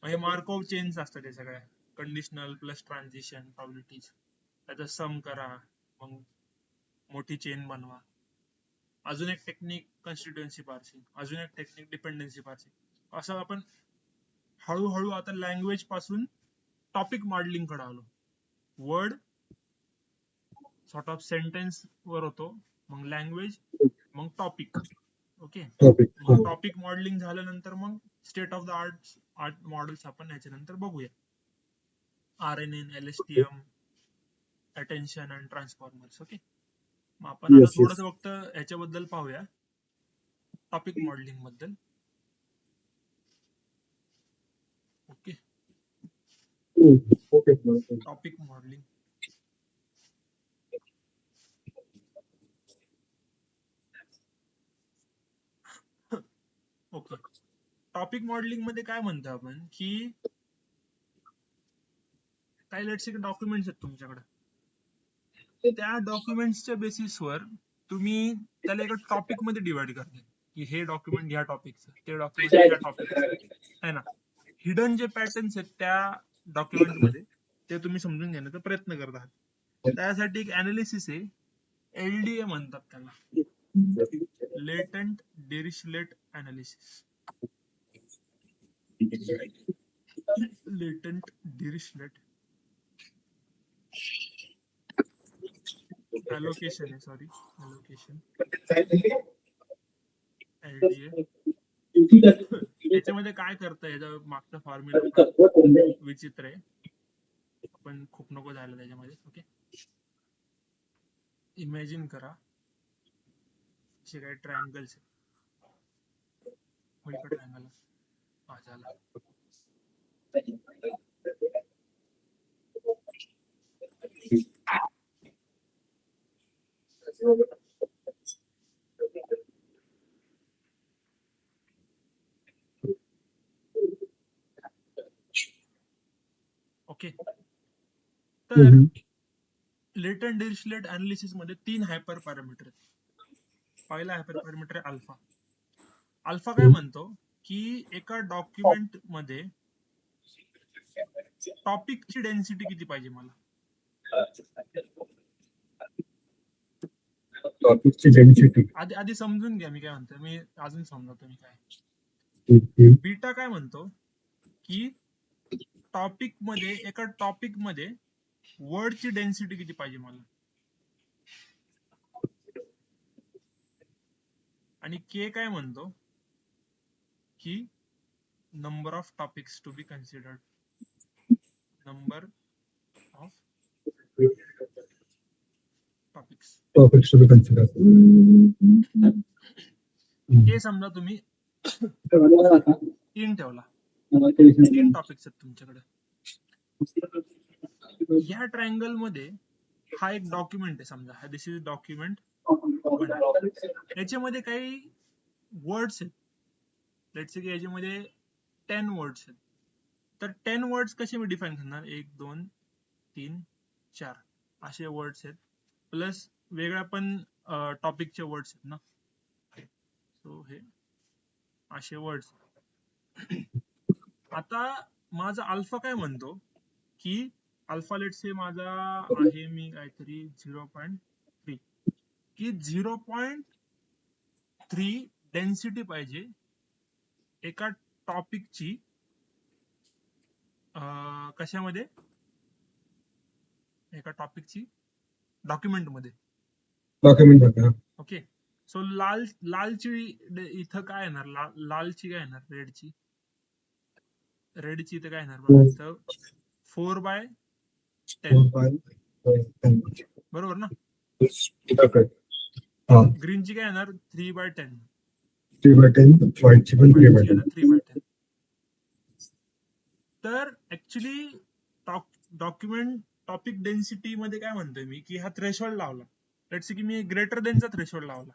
म्हणजे मार्कऑफ चेन्स असतात त्या सगळ्या, कंडिशनल प्लस ट्रान्झिशन प्रोबॅबिलिटीज. त्याचा सम करा, मग मोठी चेन बनवा. अजून एक टेक्निक कन्स्टिट्युएन्सी पार्सिंग, अजून एक टेक्निक डिपेंडन्सी पार्सिंग. असं आपण हळूहळू आता लँग्वेज पासून टॉपिक मॉडेलिंग कडे आलो. वर्ड सॉर्ट ऑफ सेंटेन्स वर होतो, मग लँग्वेज, मग टॉपिक. Okay, topic. मग टॉपिक मॉडेलिंग झाल्यानंतर मग state of the art models आपण याच्यानंतर बघूया. RNN, LSTM, attention and transformers. Okay, मग आपण आता थोडस फक्त ह्याच्याबद्दल पाहूया, टॉपिक मॉडेलिंग बद्दल. Okay, okay. Topic modelling. Okay, topic modelling मध्ये काय म्हणतो आपण की काही लेट्स डॉक्युमेंट्स आहेत तुमच्याकडे, त्या डॉक्युमेंट्सच्या बेसिसवर तुम्ही त्याला एका टॉपिक मध्ये डिवाइड करता की हे डॉक्युमेंट ह्या टॉपिकचं, ते डॉक्युमेंट ह्या टॉपिकचं आहे ना. हिडन जे पॅटर्न्स आहेत त्या डॉक्युमेंट मध्ये ते तुम्ही समजून घेण्याचा प्रयत्न करत आहात. त्यासाठी एक अनालिसिस आहे, LDA म्हणतात त्याला, लेटंट डिरिचलेट अनालिसिस. लेटंट डिरिचलेट अलोकेशन आहे, सॉरी, अलोकेशन, LDA. याच्यामध्ये काय करता, याच्या मागचा फॉर्म्युला विचित्र आहे, आपण खूप नको झालं त्याच्यामध्ये. ओके, इमॅजिन करा असे काही ट्रायंगल्स आहेत, ट्रायंगल हा झाला. ओके, तर लेटंट डिरिचलेट अनालिसिस मध्ये 3 हायपर पॅरामीटर आहेत. पहिला हायपर पॅरामीटर आहे अल्फा. अल्फा काय म्हणतो की एका डॉक्युमेंट मध्ये टॉपिकची डेन्सिटी किती पाहिजे मला. टॉपिकची डेन्सिटी आधी समजून घ्या मी काय म्हणतो, मी अजून समजतो मी काय. बीटा काय म्हणतो की टॉपिक मध्ये, एका टॉपिक मध्ये वर्डची डेन्सिटी किती पाहिजे मला. आणि के काय म्हणतो की number of topics to be considered, number of topics to be considered. K समजा तुम्ही 3 ठेवला, 3 टॉपिक्स आहेत तुमच्याकडे. या ट्रायंगल मध्ये हा एक डॉक्युमेंट आहे समजा, दिस इज डॉक्युमेंट. याच्यामध्ये काही वर्ड्स आहेत, लेट्स से की याच्यामध्ये 10 वर्ड्स आहेत. तर 10 वर्ड्स कसे मी डिफाईन करणार, 1 2 3 4 असे वर्ड्स आहेत, प्लस वेगळ्या पण टॉपिकचे वर्ड्स आहेत ना. सो हे असे वर्ड्स. आता माझा अल्फा काय म्हणतो की अल्फा लेट्स से माझा आहे मी काहीतरी 0.3 की 0.3 डेन्सिटी पाहिजे एका टॉपिकची कशामध्ये, एका टॉपिकची डॉक्युमेंट मध्ये. डॉक्युमेंट. ओके, सो लालची इथं काय येणार, लालची काय येणार, रेडची इथं काय येणार बघा, इथं 4/10 बरोबर ना. हा ग्रीनची काय येणार 3/10, 3/10, व्हाईटची पण व्हाईटची 3/10. येणार 3/10. तर ऍक्च्युली डॉक्युमेंट टॉपिक डेन्सिटी मध्ये काय म्हणतोय मी, की हा थ्रेशोल्ड लावला, लेट्स से की मी ग्रेटर देनचा थ्रेशोल्ड लावला,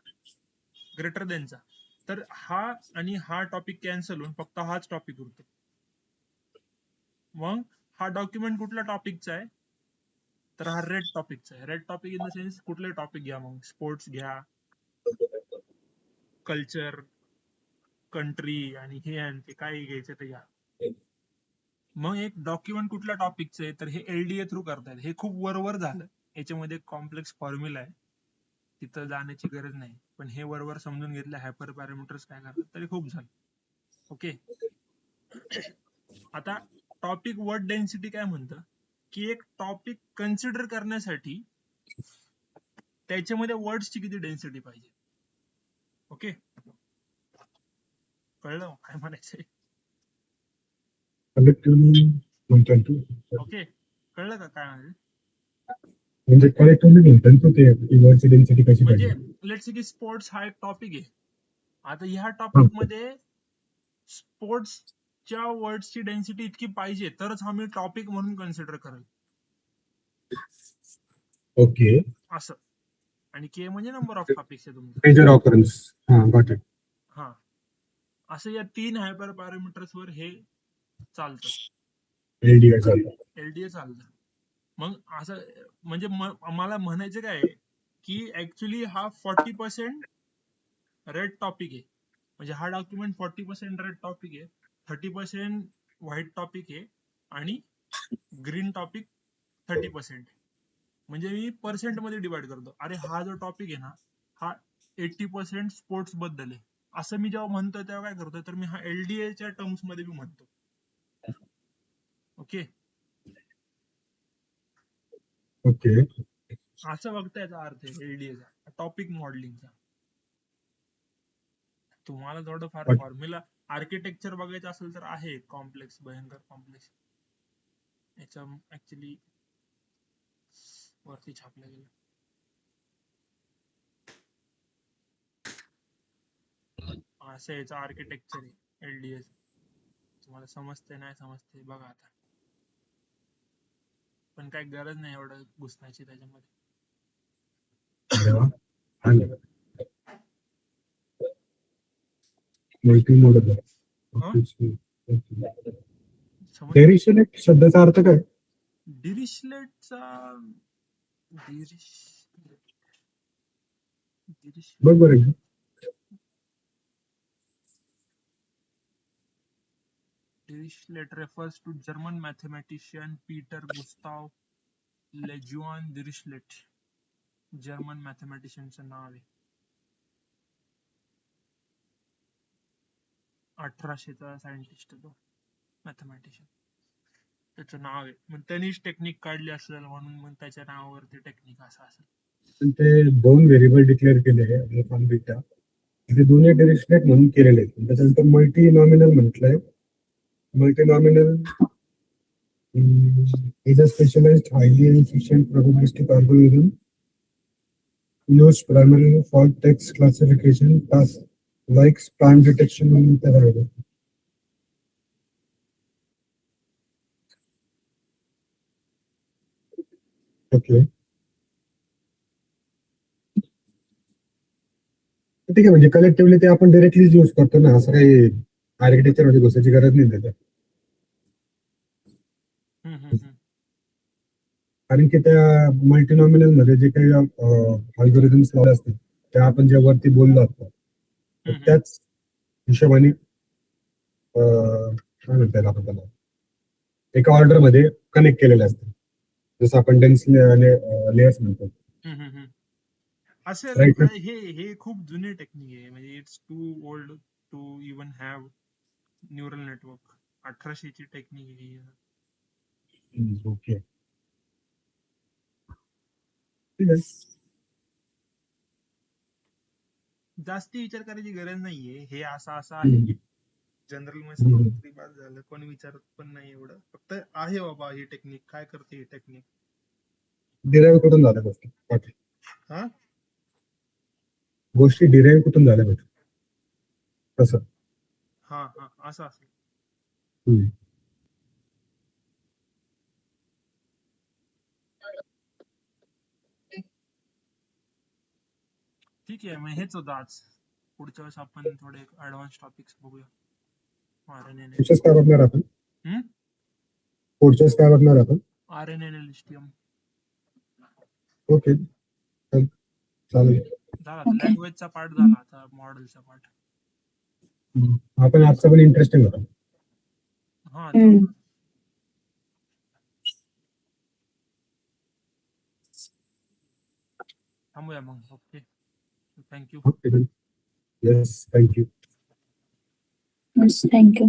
ग्रेटर देनचा, तर हा आणि हा टॉपिक कॅन्सल होऊन फक्त हाच टॉपिक उरतो. मग हा डॉक्युमेंट कुठल्या टॉपिकचा आहे, तर हा रेड टॉपिकचा आहे. Red topic in the sense कुठले टॉपिक घ्या, मग स्पोर्ट्स घ्या, कल्चर, कंट्री आणि हे आणि ते काही घ्यायचं ते घ्या. मग एक डॉक्युमेंट कुठल्या टॉपिकचं आहे, तर हे एलडीए थ्रू करतायत. हे खूप वरवर झालं, याच्यामध्ये कॉम्प्लेक्स फॉर्म्युला आहे, तिथं जाण्याची गरज नाही, पण हे वरवर समजून घेतलं हायपर पॅरामीटर्स काय करतात तरी खूप झालं. ओके. आता टॉपिक वर्ड डेन्सिटी काय म्हणतं, की एक टॉपिक कन्सिडर करण्यासाठी त्याच्यामध्ये वर्ड्सची किती डेन्सिटी पाहिजे. ओके, कळलं काय म्हणायचंय. कलेक्टिव्हली म्हणतात तू, ओके, कळलं का काय म्हणजे. म्हणजे कलेक्टिव्हली म्हणतात तू ते कीवर्डची डेन्सिटी कशी म्हणजे पाहिजे. लेट्स से की स्पोर्ट्स हा एक टॉपिक आहे. आता ह्या हा. टॉपिक मध्ये स्पोर्ट्सच्या वर्ड्सची डेन्सिटी इतकी पाहिजे तरच हा मी टॉपिक म्हणून कन्सिडर करेल, ओके. असं. आणि के म्हणजे नंबर ऑफ टॉपिक्स आहे तुमचं. Major occurrence. हा गॉट इट. हा, असं या 3 हायपर पॅरामीटर्स वर हे चालतं, एलडीए चालतं. एलडीए चालतं. मग असं म्हणजे मला म्हणायचं काय आहे, की ऍक्च्युली हा 40% रेड टॉपिक आहे. म्हणजे हा डॉक्युमेंट 40% रेड टॉपिक आहे, 30% व्हाईट टॉपिक आहे आणि ग्रीन टॉपिक 30%. म्हणजे मी पर्सेंट मध्ये डिवाइड करतो. अरे हा जो टॉपिक आहे ना, हा 80% स्पोर्ट्स बद्दल आहे, असं मी जेव्हा म्हणतो तेव्हा काय करतो, तर मी हा एलडीए च्या टर्म्स मध्ये मी म्हणतो. Okay, okay. असं बघता याचा अर्थ आहे एलडीएचा टॉपिक मॉडेलिंगचा. तुम्हाला थोडंफार फॉर्म्युला आर्किटेक्चर बघायचं असेल तर आहे कॉम्प्लेक्स, भयंकर कॉम्प्लेक्स. याच्या ऍक्च्युली वरती छापलं गेलं. असं याचं आर्किटेक्चर आहे एलडीएच. तुम्हाला समजते नाही समजते बघा आता, पण काही गरज नाही एवढं घुसण्याची त्याच्यामध्ये. अरे वा. Multi modal. हा? समजलं. डेरिशलेट शब्दाचा अर्थ काय. डिरिशलेटचा बघ बरं. Dirichlet refers to German mathematician Peter Gustav Lejeune Dirichlet. German मॅथमॅटिशियनचं नाव आहे. 1800चा सायंटिस्ट तो मॅथमॅटिशियन, त्याचं नाव आहे. मग त्यांनीच टेक्निक काढली असेल म्हणून मग त्याच्या नावावरती टेक्निक असं असेल. पण ते 2 व्हेरिएबल डिक्लेअर केले आहे अल्फा आणि बीटा, ते दोन्ही डेरिशलेट म्हणून केलेले आहेत. त्याच्यानंतर मल्टी नॉमिनल म्हटलंय. Multi nominal is a specialized, highly efficient probabilistic algorithm used primarily for text classification, tasks like spam detection and terrorism. Okay, ठीक आहे. म्हणजे कलेक्टिव्हली ते आपण डायरेक्टली यूज करतो ना, असं काही आर्किटेक्चर मध्ये घुसायची गरज नाही त्याच्यात. कारण की त्या मल्टीनॉमिनल मध्ये जे काही अल्गोरिथम्स लावले असतील त्या आपण जे वरती बोललो असतो त्याच हिशोबाने काय म्हणता आपण त्याला एका ऑर्डर मध्ये कनेक्ट केलेले असतात, जसं आपण डेन्स लेयर्स म्हणतो. असेल. राईट. हे खूप जुनी टेक्निक आहे, म्हणजे it's too old to even have neural network. 1800 ची टेक्निक आहे. ओके, ठीक आहे. जास्ती विचार करायची गरज नाहीये. हे असं असं आहे. जनरल मध्ये समजलं तरी बाद झालं. कोणी विचारत पण नाही एवढं. फक्त आहे बाबा ही टेक्निक, काय करते ही टेक्निक. डिराईव्ह कुठून झाल्या गोष्टी बाकी हा गोष्टी डिराईव्ह कुठून झाल्या पाहिजे तसं. हा हा असं असं. हम्म. ठीक आहे, मग हेच होतं आज. पुढच्या वेळेस आपण थोडे ऍडव्हान्स टॉपिक्स बघूया. RNA पुढच्याच काय बघणार आपण हम्म पुढच्याच काय बघणार आपण RNA LSTM ओके चालेल. झाला. Okay. लँग्वेजचा पार्ट झाला, आता मॉडेलचा पार्ट. आपण आजचा पण इंटरेस्टिंग होता. हा हम्म. थांबूया मग. Okay, thank you. Yes thank you. Yes, thank you.